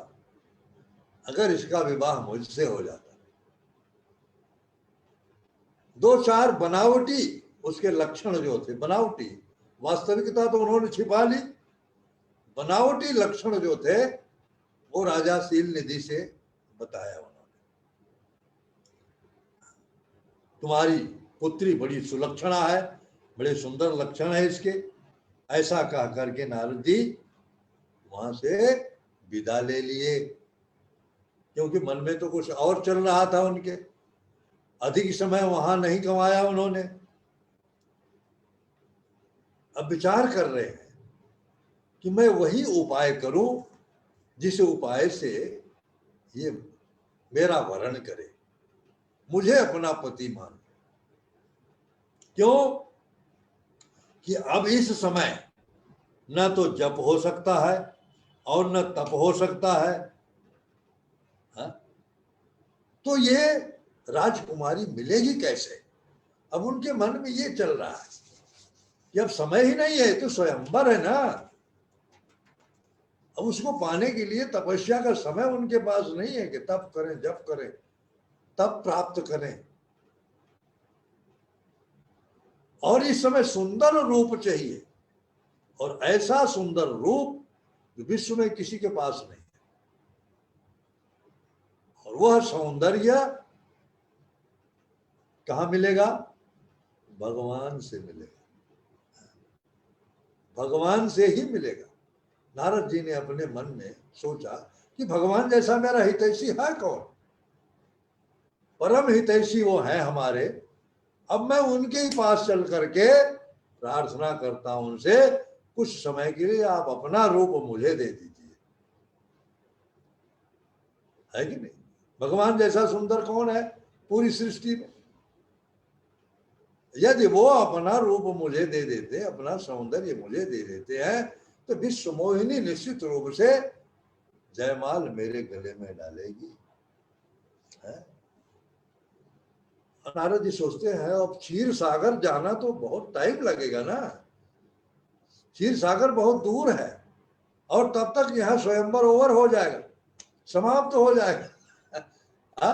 अगर इसका विवाह मुझसे हो जाता। 2-4 बनावटी उसके लक्षण जो थे, बनावटी, वास्तविकता तो उन्होंने छिपा ली, बनावटी लक्षण जो थे वो राजा शील निधि से बताया उन्होंने। तुम्हारी पुत्री बड़ी सुलक्षणा है, बड़े सुंदर लक्षण है इसके, ऐसा कह करके नारद जी वहां से विदा ले लिए, क्योंकि मन में तो कुछ और चल रहा था उनके। अधिक समय वहां नहीं कमाया उन्होंने। अब विचार कर रहे हैं कि मैं वही उपाय करूं जिस उपाय से ये मेरा वरण करे, मुझे अपना पति मान। क्यों कि अब इस समय न तो जप हो सकता है और न तप हो सकता है। हा? तो ये राजकुमारी मिलेगी कैसे? अब उनके मन में ये चल रहा है कि अब समय ही नहीं है, तो स्वयंवर है ना। अब उसको पाने के लिए तपस्या का समय उनके पास नहीं है कि तप करें, जप करें, तप प्राप्त करें। और इस समय सुंदर रूप चाहिए, और ऐसा सुंदर रूप विश्व में किसी के पास नहीं है। और वह सौंदर्य कहां मिलेगा? भगवान से मिलेगा, भगवान से ही मिलेगा। नारद जी ने अपने मन में सोचा कि भगवान जैसा मेरा हितैषी है कौन? परम हितैषी वो है हमारे। अब मैं उनके ही पास चल करके प्रार्थना करता हूं उनसे, कुछ समय के लिए आप अपना रूप मुझे दे दीजिए। है कि नहीं? भगवान जैसा सुंदर कौन है पूरी सृष्टि में? यदि वो अपना रूप मुझे दे देते, अपना सौंदर्य मुझे दे देते हैं, तो विश्व मोहिनी निश्चित रूप से जयमाल मेरे गले में डालेगी। नारद जी सोचते हैं अब क्षीर सागर जाना तो बहुत टाइम लगेगा ना, क्षीर सागर बहुत दूर है, और तब तक यहाँ स्वयंवर ओवर हो जाएगा, समाप्त हो जाएगा।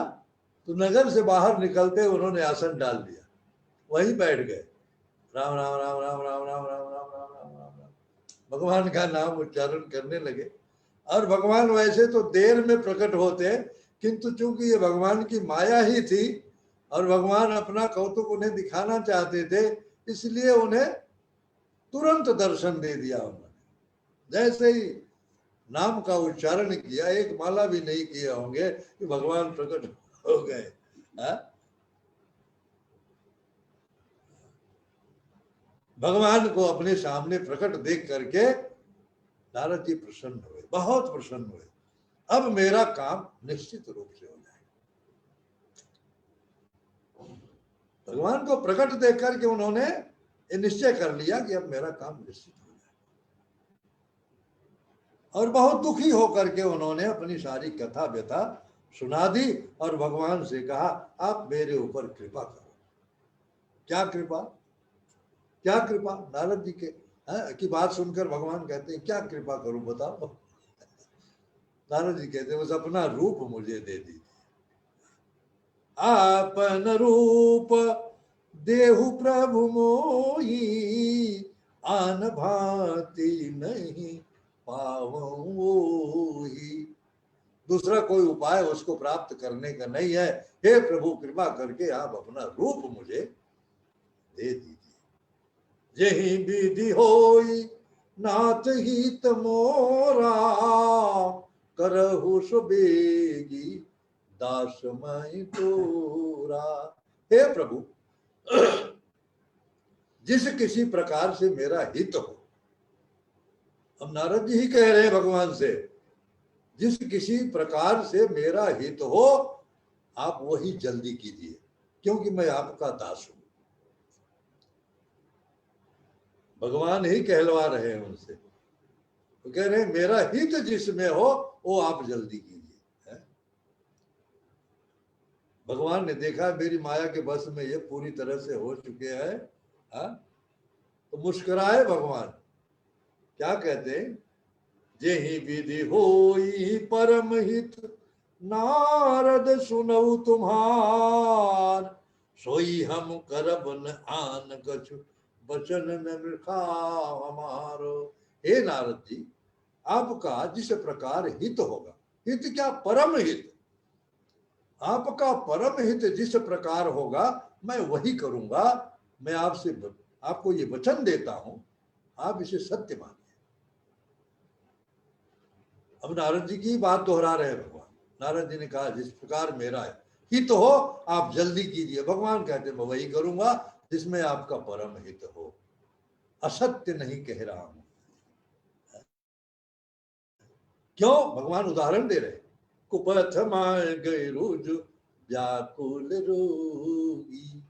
तो नगर से बाहर निकलते उन्होंने आसन डाल दिया, वहीं बैठ गए। राम राम राम राम राम राम राम राम राम राम राम राम भगवान का नाम उच्चारण करने लगे। और भगवान वैसे तो देर में प्रकट होते, किंतु चूंकि ये भगवान की माया ही थी और भगवान अपना कौतुक उन्हें दिखाना चाहते थे, इसलिए उन्हें तुरंत दर्शन दे दिया उन्होंने। जैसे ही नाम का उच्चारण किया, एक माला भी नहीं किए होंगे कि भगवान प्रकट हो गए। भगवान को अपने सामने प्रकट देख करके नारद जी प्रसन्न हुए, बहुत प्रसन्न हुए। अब मेरा काम निश्चित रूप से हो जाएगा। भगवान को प्रकट देख करके उन्होंने ये निश्चय कर लिया कि अब मेरा काम निश्चित हो जाएगा। और बहुत दुखी होकर के उन्होंने अपनी सारी कथा व्यथा सुना दी और भगवान से कहा आप मेरे ऊपर कृपा करो। क्या कृपा? क्या कृपा? नारद जी के की बात सुनकर भगवान कहते हैं क्या कृपा करूं बताओ। नारद जी कहते हैं बस अपना रूप मुझे दे दीजिए। आपन रूप देहु प्रभु मोही, आन भांति नहीं पावोही। दूसरा कोई उपाय उसको प्राप्त करने का नहीं है। हे प्रभु कृपा करके आप अपना रूप मुझे दे दीजिए। यही विधि होई नाथ हित मोरा, करहु सुबेगी दास मैं तोरा। हे प्रभु जिस किसी प्रकार से मेरा हित हो, अब नारद जी ही कह रहे हैं भगवान से, जिस किसी प्रकार से मेरा हित हो आप वही जल्दी कीजिए, क्योंकि मैं आपका दास हूं। भगवान ही कहलवा रहे हैं उनसे, तो कह रहे हैं मेरा हित जिसमें हो वो आप जल्दी कीजिए। भगवान ने देखा मेरी माया के बस में ये पूरी तरह से हो चुके हैं, तो मुस्कुराए भगवान। क्या कहते हैं? जेहि विधि होई परम हित, नारद सुनऊ तुम्हार, सोई हम करब न आन कछु, बचन न मृखा हमारो। हे नारद जी, आपका जिस प्रकार हित होगा, हित क्या परम हित, आपका परम हित जिस प्रकार होगा मैं वही करूंगा। मैं आपसे आपको ये वचन देता हूं, आप इसे सत्य मानिए। अब नारद जी की बात दोहरा रहे हैं भगवान। नारद जी ने कहा जिस प्रकार मेरा हित हो आप जल्दी कीजिए। भगवान कहते मैं वही करूंगा जिसमें आपका परम हित हो, असत्य नहीं कह रहा हूं। क्यों? भगवान उदाहरण दे रहे, कुपथ माय गए रोज व्याकुल रोगी,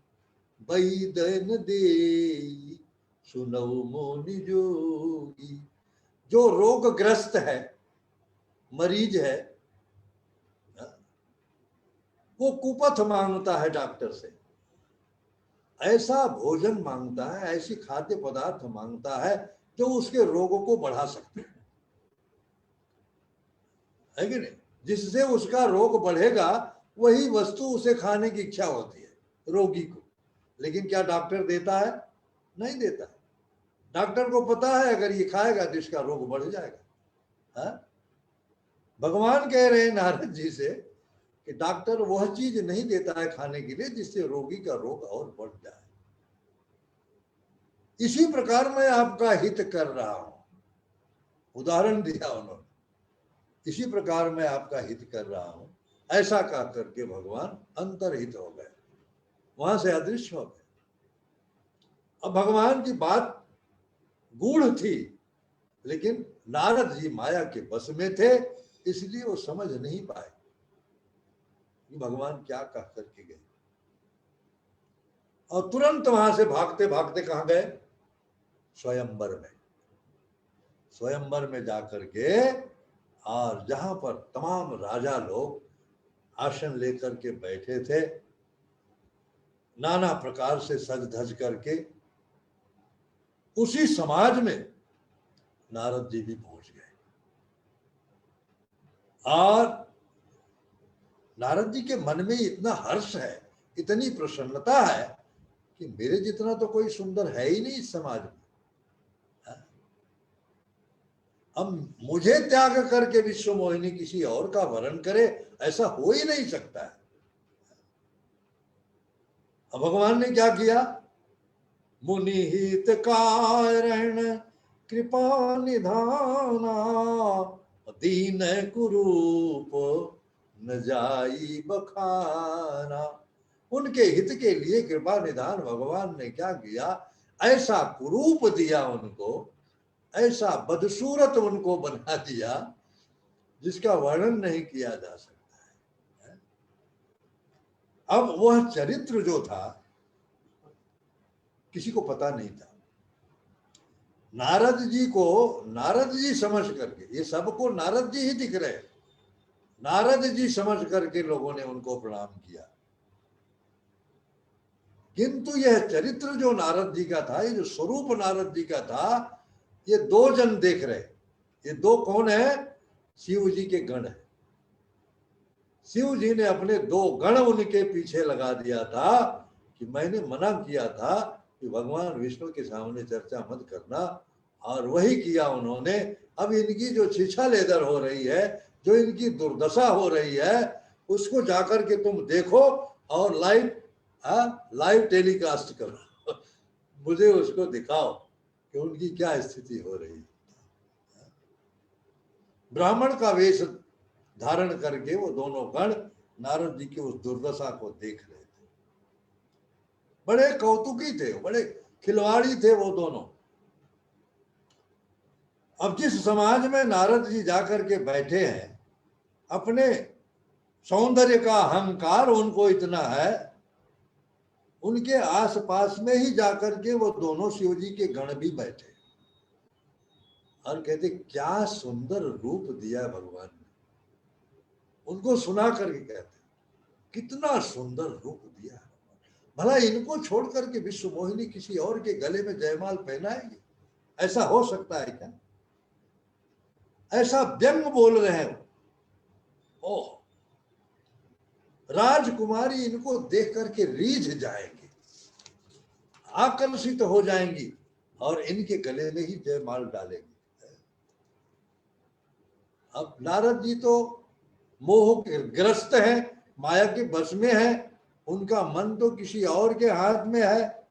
बैदन दे सुनऊ मोनि जोगी। जो रोगग्रस्त है, मरीज है, वो कुपथ मांगता है डॉक्टर से, ऐसा भोजन मांगता है, ऐसी खाद्य पदार्थ मांगता है जो उसके रोगों को बढ़ा सकते हैं, है कि नहीं? जिससे उसका रोग बढ़ेगा वही वस्तु उसे खाने की इच्छा होती है रोगी को। लेकिन क्या डॉक्टर देता है? नहीं देता। डॉक्टर को पता है अगर ये खाएगा तो इसका रोग बढ़ जाएगा। हा? भगवान कह रहे हैं नारद जी से कि डॉक्टर वह चीज नहीं देता है खाने के लिए जिससे रोगी का रोग और बढ़ जाए। इसी प्रकार मैं आपका हित कर रहा हूं, उदाहरण दिया उन्होंने, इसी प्रकार मैं आपका हित कर रहा हूं। ऐसा कह करके भगवान अंतर्हित हो गए, वहां से अदृश्य हो गए। अब भगवान की बात गूढ़ थी, लेकिन नारद जी माया के बस में थे, इसलिए वो समझ नहीं पाए कि भगवान क्या कह करके गए। और तुरंत वहां से भागते भागते कहां गए? स्वयंवर में। स्वयंवर में जाकर के, और जहां पर तमाम राजा लोग आसन लेकर के बैठे थे, नाना प्रकार से सज धज करके, उसी समाज में नारद जी भी पहुंच गए। और नारद जी के मन में इतना हर्ष है, इतनी प्रसन्नता है कि मेरे जितना तो कोई सुंदर है ही नहीं इस समाज में। अब मुझे त्याग करके विश्व मोहिनी किसी और का वरण करे, ऐसा हो ही नहीं सकता है। अब भगवान ने क्या किया? मुनि हित कारण कृपा निधाना, दीन कुरूप न जाई बखाना। उनके हित के लिए कृपा निधान भगवान ने क्या किया? ऐसा कुरूप दिया उनको, ऐसा बदसूरत उनको बना दिया जिसका वर्णन नहीं किया जा सकता है। अब वह चरित्र जो था किसी को पता नहीं था। नारद जी को नारद जी समझ करके, ये सबको नारद जी ही दिख रहे, नारद जी समझ करके लोगों ने उनको प्रणाम किया। किंतु यह चरित्र जो नारद जी का था, ये जो स्वरूप नारद जी का था, ये दो जन देख रहे। ये दो कौन है? शिव जी के गण है। शिव जी ने अपने दो गण उनके पीछे लगा दिया था कि मैंने मना किया था कि भगवान विष्णु के सामने चर्चा मत करना, और वही किया उन्होंने। अब इनकी जो छीछा लेदर हो रही है, जो इनकी दुर्दशा हो रही है, उसको जाकर के तुम देखो और लाइव टेलीकास्ट करो, मुझे उसको दिखाओ कि उनकी क्या स्थिति हो रही है। ब्राह्मण का वेश धारण करके वो दोनों गण नारद जी की उस दुर्दशा को देख रहे थे। बड़े कौतुकी थे, बड़े खिलवाड़ी थे वो दोनों। अब जिस समाज में नारद जी जाकर के बैठे हैं, अपने सौंदर्य का अहंकार उनको इतना है, उनके आसपास में ही जाकर के वो दोनों शिव जी के गण भी बैठे और कहते क्या सुंदर रूप दिया भगवान ने। उनको सुना करके कहते कितना सुंदर रूप दिया, भला इनको छोड़ करके विश्व मोहिनी किसी और के गले में जयमाल पहनाएगी? ऐसा हो सकता है क्या? ऐसा व्यंग बोल रहे हैं। ओह, राजकुमारी इनको देख करके रीझ जाएंगी, आकर्षित हो जाएंगी और इनके गले में ही जयमाल डालेंगी। अब नारद जी तो मोह के ग्रस्त हैं, माया के बस में है, उनका मन तो किसी और के हाथ में है,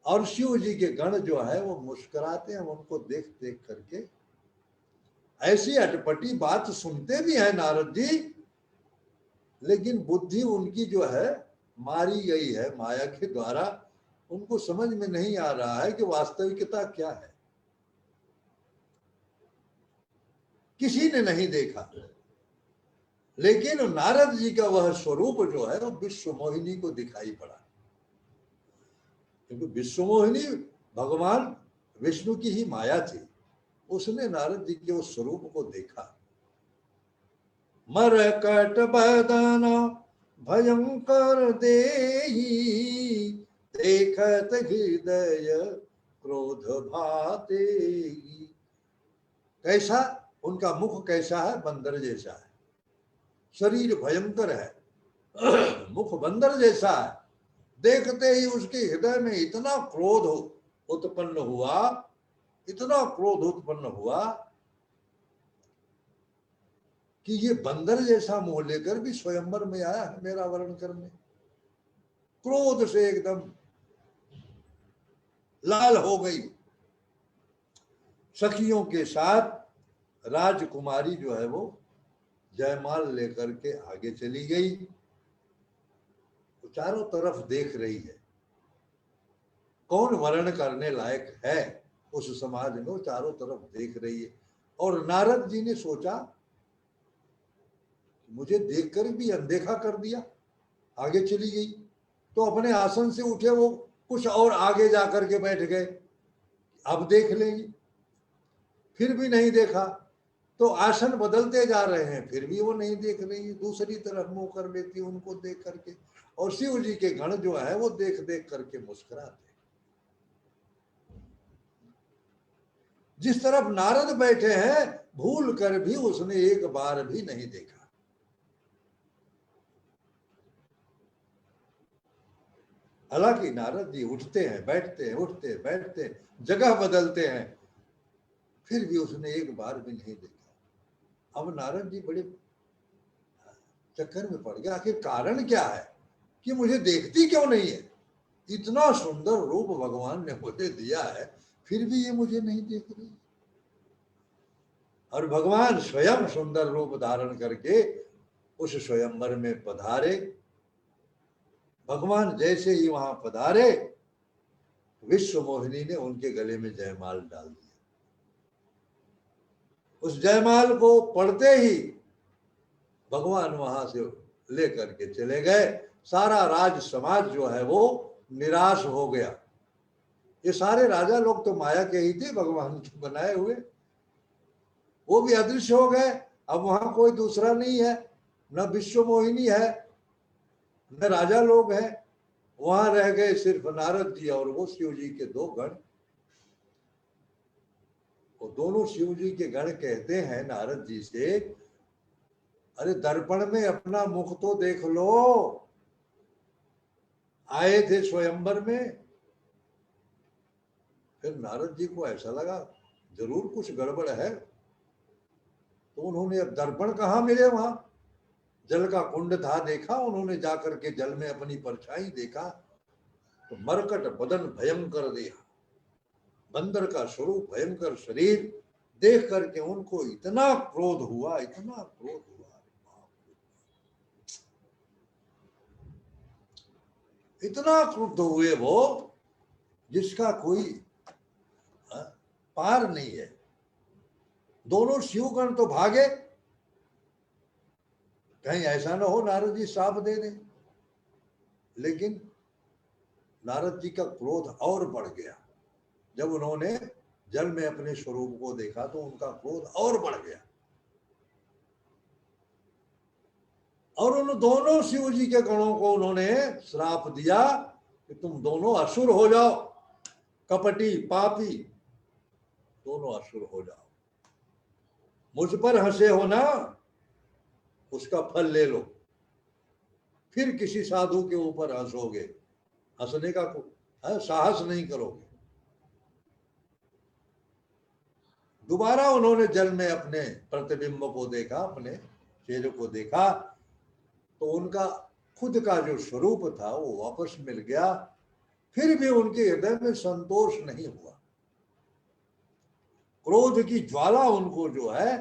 और शिव जी के गण जो है वो मुस्कुराते हैं उनको देख देख करके। ऐसी अटपटी बात सुनते भी हैं नारद जी लेकिन बुद्धि उनकी जो है मारी गई है माया के द्वारा। उनको समझ में नहीं आ रहा है कि वास्तविकता क्या है, किसी ने नहीं देखा। लेकिन नारद जी का वह स्वरूप जो है वो विश्व मोहिनी को दिखाई पड़ा, क्योंकि विश्व मोहिनी भगवान विष्णु की ही माया थी। उसने नारद जी के उस स्वरूप को देखा। मरकट बदन भयंकर देहि, देखत हृदय क्रोध भाते। कैसा उनका मुख कैसा है? बंदर जैसा है। शरीर भयंकर है, मुख बंदर जैसा है। देखते ही उसके हृदय में इतना क्रोध उत्पन्न हुआ, इतना क्रोध उत्पन्न हुआ कि ये बंदर जैसा मुंह लेकर भी स्वयंवर में आया है मेरा वर्ण करने। क्रोध से एकदम लाल हो गई। सखियों के साथ राजकुमारी जो है वो जयमाल लेकर के आगे चली गई। तो चारों तरफ देख रही है कौन वर्ण करने लायक है उस समाज में, वो चारों तरफ देख रही है। और नारद जी ने सोचा मुझे देखकर भी अनदेखा कर दिया, आगे चली गई। तो अपने आसन से उठे, वो कुछ और आगे जाकर के बैठ गए, अब देख लेंगे। फिर भी नहीं देखा, तो आसन बदलते जा रहे हैं, फिर भी वो नहीं देख रही, दूसरी तरफ मुंह कर लेती उनको देख करके। और शिव जी के गण जो है वो देख देख करके मुस्कुराते। जिस तरफ नारद बैठे हैं भूल कर भी उसने एक बार भी नहीं देखा। हालांकि नारद जी उठते हैं बैठते हैं, उठते बैठते हैं, जगह बदलते हैं, फिर भी उसने एक बार भी नहीं देखा। अब नारद जी बड़े चक्कर में पड़ गया, आखिर कारण क्या है कि मुझे देखती क्यों नहीं है? इतना सुंदर रूप भगवान ने मुझे दिया है, फिर भी ये मुझे नहीं देख रही। और भगवान स्वयं सुंदर रूप धारण करके उस स्वयंवर में पधारे। भगवान जैसे ही वहां पधारे, विश्व मोहिनी ने उनके गले में जयमाल डाल दिया। उस जयमाल को पढ़ते ही भगवान वहां से लेकर के चले गए। सारा राज समाज जो है वो निराश हो गया। ये सारे राजा लोग तो माया के ही थे, भगवान के बनाए हुए, वो भी अदृश्य हो गए। अब वहां कोई दूसरा नहीं है, न विश्व मोहिनी है न राजा लोग हैं। वहां रह गए सिर्फ नारद जी और वो शिव जी के दो गण। वो दोनों शिव जी के गण कहते हैं नारद जी से, अरे दर्पण में अपना मुख तो देख लो, आए थे स्वयंवर में। फिर नारद जी को ऐसा लगा जरूर कुछ गड़बड़ है, तो उन्होंने अब दर्पण कहाँ मिले, वहां जल का कुंड था, देखा उन्होंने जाकर के जल में अपनी परछाई देखा, तो मरकट बदन भयंकर दिया, बंदर का स्वरूप भयंकर शरीर देख करके उनको इतना क्रोध हुआ, इतना क्रोध हुआ, इतना क्रुद्ध हुए वो जिसका कोई पार नहीं है। दोनों शिवगण तो भागे, कहीं ऐसा ना हो नारद जी श्राप दे दें। लेकिन नारद जी का क्रोध और बढ़ गया। जब उन्होंने जल में अपने स्वरूप को देखा तो उनका क्रोध और बढ़ गया, और उन दोनों शिव जी के गणों को उन्होंने श्राप दिया कि तुम दोनों असुर हो जाओ, कपटी पापी दोनों असुर हो जाओ। मुझ पर हंसे हो ना, उसका फल ले लो, फिर किसी साधु के ऊपर हंसोगे, हंसने का साहस नहीं करोगे। दोबारा उन्होंने जल में अपने प्रतिबिंब को देखा, अपने चेहरे को देखा, तो उनका खुद का जो स्वरूप था वो वापस मिल गया। फिर भी उनके हृदय में संतोष नहीं हुआ। क्रोध की ज्वाला उनको जो है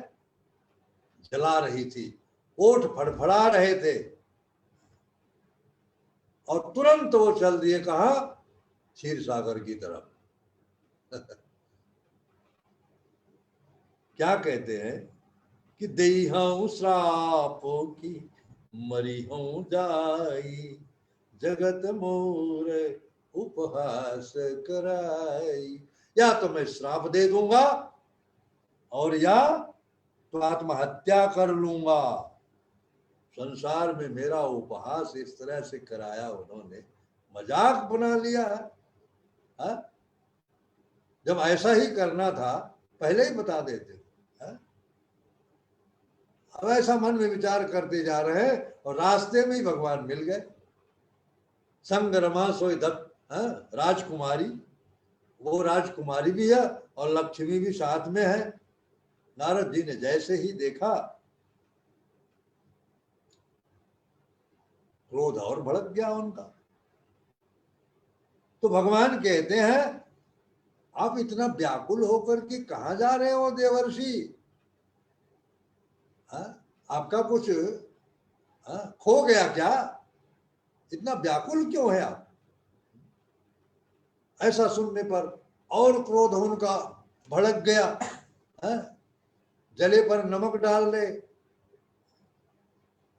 जला रही थी, ओठ फड़फड़ा रहे थे, और तुरंत वो चल दिए कहा, क्षीर सागर की तरफ। क्या कहते हैं कि देई हूं श्रापों की मरी हूं जाई, जगत मोर उपहास कराई। या तो मैं श्राप दे दूंगा और या तो आत्महत्या कर लूंगा। संसार में मेरा उपहास इस तरह से कराया उन्होंने, मजाक बना लिया है। हा? जब ऐसा ही करना था पहले ही बता देते। हा? अब ऐसा मन में विचार करते जा रहे हैं और रास्ते में ही भगवान मिल गए। संगरमा सोई राजकुमारी, वो राजकुमारी भी है और लक्ष्मी भी साथ में है। नारद जी ने जैसे ही देखा क्रोध और भड़क गया उनका। तो भगवान कहते हैं आप इतना व्याकुल होकर के कहां जा रहे हो देवर्षि? आपका कुछ खो गया क्या? इतना व्याकुल क्यों है आप? ऐसा सुनने पर और क्रोध उनका भड़क गया। जले पर नमक डाल दे।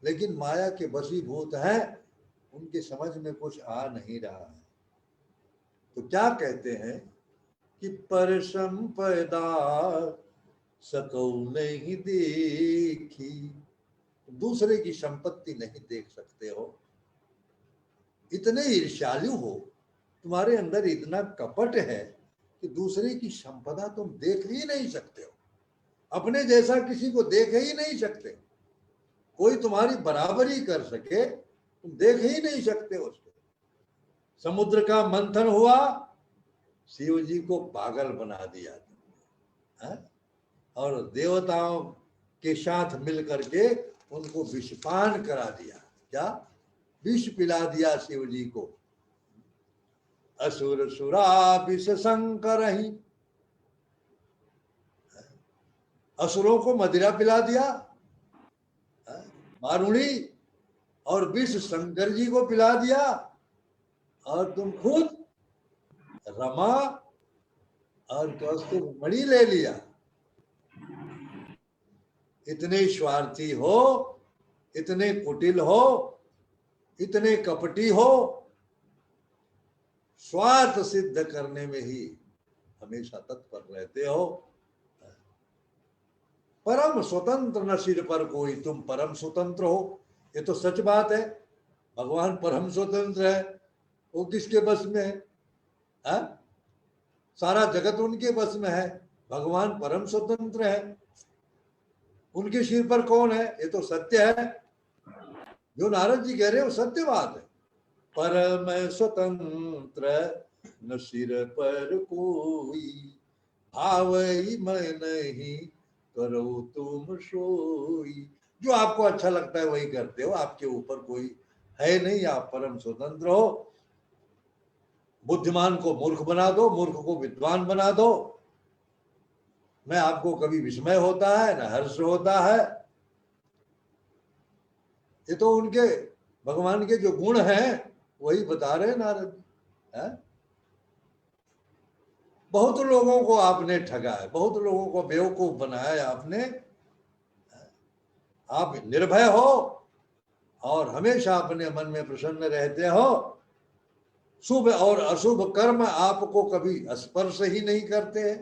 लेकिन माया के वशीभूत हैं, उनके समझ में कुछ आ नहीं रहा है। तो क्या कहते हैं कि पर संपदा सकौ नहीं देखी, दूसरे की संपत्ति नहीं देख सकते हो, इतने ईर्ष्यालु हो, तुम्हारे अंदर इतना कपट है कि दूसरे की संपदा तुम देख ही नहीं सकते हो, अपने जैसा किसी को देख ही नहीं सकते। कोई तुम्हारी बराबरी कर सके तुम देख ही नहीं सकते उसको। समुद्र का मंथन हुआ, शिव जी को पागल बना दिया तुमने, और देवताओं के साथ मिलकर के उनको विषपान करा दिया। क्या विष पिला दिया शिव जी को। असुर सुरा विष शंकर ही, असुरों को मदिरा पिला दिया मारुणी, और विष शंकर जी को पिला दिया, और तुम खुद रमा और कौस्तुभ मणि ले लिया। इतने स्वार्थी हो, इतने कुटिल हो, इतने कपटी हो, स्वार्थ सिद्ध करने में ही हमेशा तत्पर रहते हो। परम स्वतंत्र न सिर पर कोई, तुम परम स्वतंत्र हो, ये तो सच बात है। भगवान परम स्वतंत्र है, वो किसके बस में है? सारा जगत उनके बस में है, भगवान परम स्वतंत्र है। उनके सिर पर कौन है? ये तो सत्य है, जो नारद जी कह रहे हैं वो सत्य बात है। परम स्वतंत्र न सिर पर कोई, भावई मैं नहीं करो तुम सोई। जो आपको अच्छा लगता है वही करते हो, आपके ऊपर कोई है नहीं, आप परम स्वतंत्र हो। बुद्धिमान को मूर्ख बना दो, मूर्ख को विद्वान बना दो। मैं आपको कभी विस्मय होता है न हर्ष होता है। ये तो उनके भगवान के जो गुण हैं वही बता रहे नारद। बहुत लोगों को आपने ठगा है, बहुत लोगों को बेवकूफ बनाया है आपने। आप निर्भय हो और हमेशा अपने मन में प्रसन्न रहते हो। शुभ और अशुभ कर्म आपको कभी स्पर्श ही नहीं करते हैं,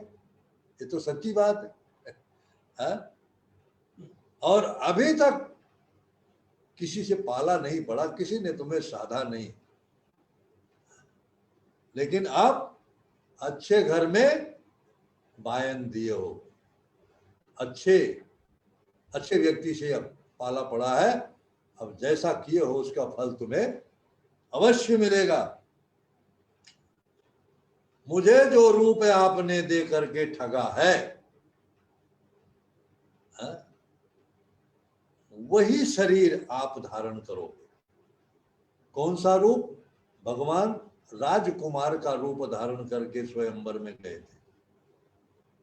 ये तो सच्ची बात है। और अभी तक किसी से पाला नहीं पड़ा, किसी ने तुम्हें साधा नहीं। लेकिन आप अच्छे घर में बायन दिए हो, अच्छे व्यक्ति से अब पाला पड़ा है। अब जैसा किए हो उसका फल तुम्हें अवश्य मिलेगा। मुझे जो रूप आपने दे करके ठगा है, वही शरीर आप धारण करोगे। कौन सा रूप? भगवान राजकुमार का रूप धारण करके स्वयंवर में गए थे,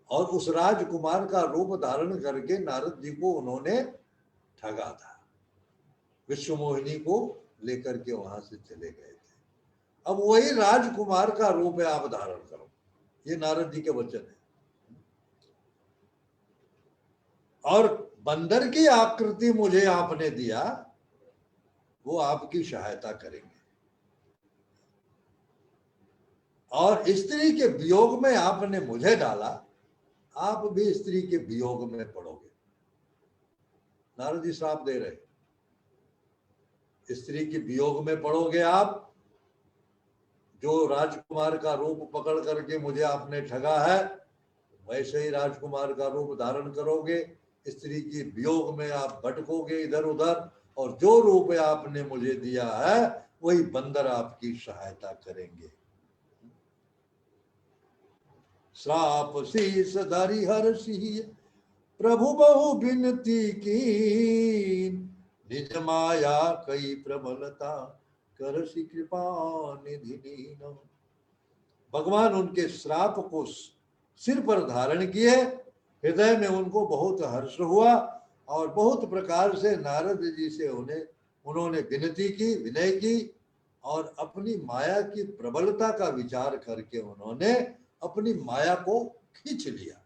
और उस राजकुमार का रूप धारण करके नारद जी को उन्होंने ठगा था। विश्वमोहिनी को लेकर के वहां से चले गए थे। अब वही राजकुमार का रूप है, आप धारण करो। ये नारद जी के वचन है। और बंदर की आकृति मुझे आपने दिया, वो आपकी सहायता करेंगे। और स्त्री के वियोग में आपने मुझे डाला, आप भी स्त्री के वियोग में पड़ोगे। नारद जी श्राप दे रहे, स्त्री के वियोग में पड़ोगे आप। जो राजकुमार का रूप पकड़ करके मुझे आपने ठगा है, वैसे ही राजकुमार का रूप धारण करोगे, स्त्री के वियोग में आप भटकोगे इधर उधर, और जो रूप आपने मुझे दिया है वही बंदर आपकी सहायता करेंगे। श्राप शीस धरि हर्षि प्रभु बहु बिनती की, निज माया कई प्रबलता करसि कृपा निधि दीन। भगवान उनके श्राप को सिर पर धारण किए, हृदय में उनको बहुत हर्ष हुआ, और बहुत प्रकार से नारद जी से उन्होंने विनती की, विनय की, और अपनी माया की प्रबलता का विचार करके उन्होंने अपनी माया को खींच लिया।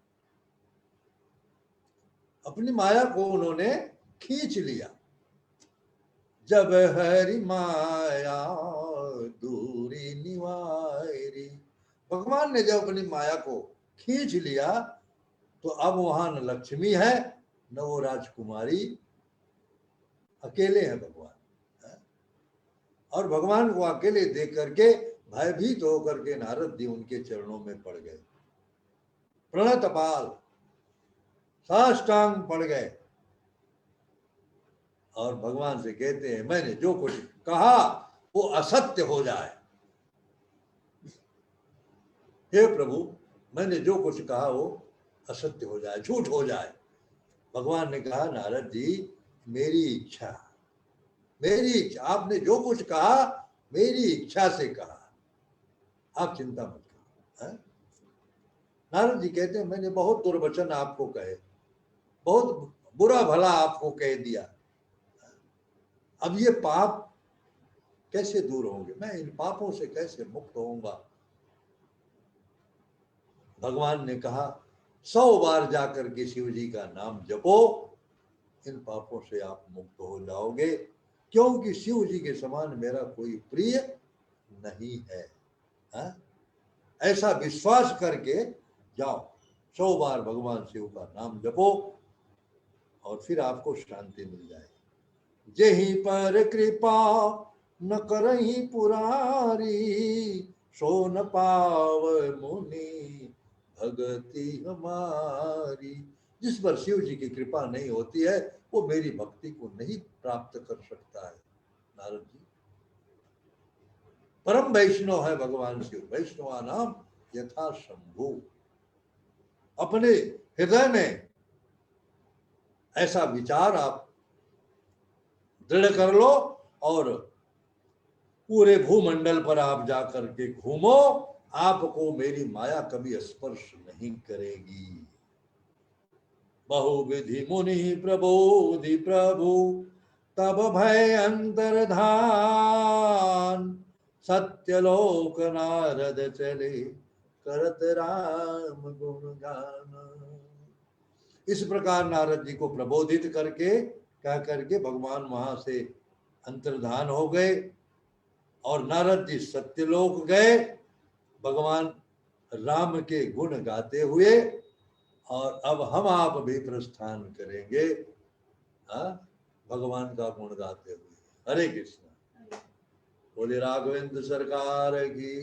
अपनी माया को उन्होंने खींच लिया। जब हरि माया दूरी निवारी, भगवान ने जब अपनी माया को खींच लिया तो अब वहां न लक्ष्मी है न वो राजकुमारी, अकेले हैं भगवान। और भगवान को अकेले देख करके भयभीत होकर के नारद जी उनके चरणों में पड़ गए, प्रणतपाल साष्टांग पड़ गए, और भगवान से कहते हैं मैंने जो कुछ कहा वो असत्य हो जाए। हे प्रभु, मैंने जो कुछ कहा वो असत्य हो जाए, झूठ हो जाए। भगवान ने कहा नारद जी, मेरी इच्छा, मेरी इच्छा, आपने जो कुछ कहा मेरी इच्छा से कहा, आप चिंता मत करो। नारद जी कहते हैं मैंने बहुत दुर्वचन आपको कहे, बहुत बुरा भला आपको कह दिया, अब ये पाप कैसे दूर होंगे, मैं इन पापों से कैसे मुक्त होऊंगा। भगवान ने कहा 100 बार जाकर के शिव जी का नाम जपो, इन पापों से आप मुक्त हो जाओगे, क्योंकि शिव जी के समान मेरा कोई प्रिय नहीं है। हा? ऐसा विश्वास करके जाओ, 100 बार भगवान शिव का नाम जपो, और फिर आपको शांति मिल जाएगी। जेहि पर कृपा न करहि पुरारी, सो न पाव मुनि भगति हमारी। जिस पर शिव जी की कृपा नहीं होती है वो मेरी भक्ति को नहीं प्राप्त कर सकता है। नारद जी परम वैष्णव है भगवान शिव, वैष्णवा नाम यथा शंभु। अपने हृदय में ऐसा विचार आप दृढ़ कर लो, और पूरे भूमंडल पर आप जाकर के घूमो, आपको मेरी माया कभी स्पर्श नहीं करेगी। बहुविधि मुनि प्रबोधि प्रभु, तब भय अंतर्धान, सत्यलोक नारद चले करत राम गुणगान। इस प्रकार नारद जी को प्रबोधित करके कह करके भगवान वहां से अंतर्धान हो गए, और नारद जी सत्यलोक गए भगवान राम के गुण गाते हुए। और अब हम आप भी प्रस्थान करेंगे भगवान का गुण गाते हुए। हरे कृष्ण। बोले राघवेंद्र सरकार की।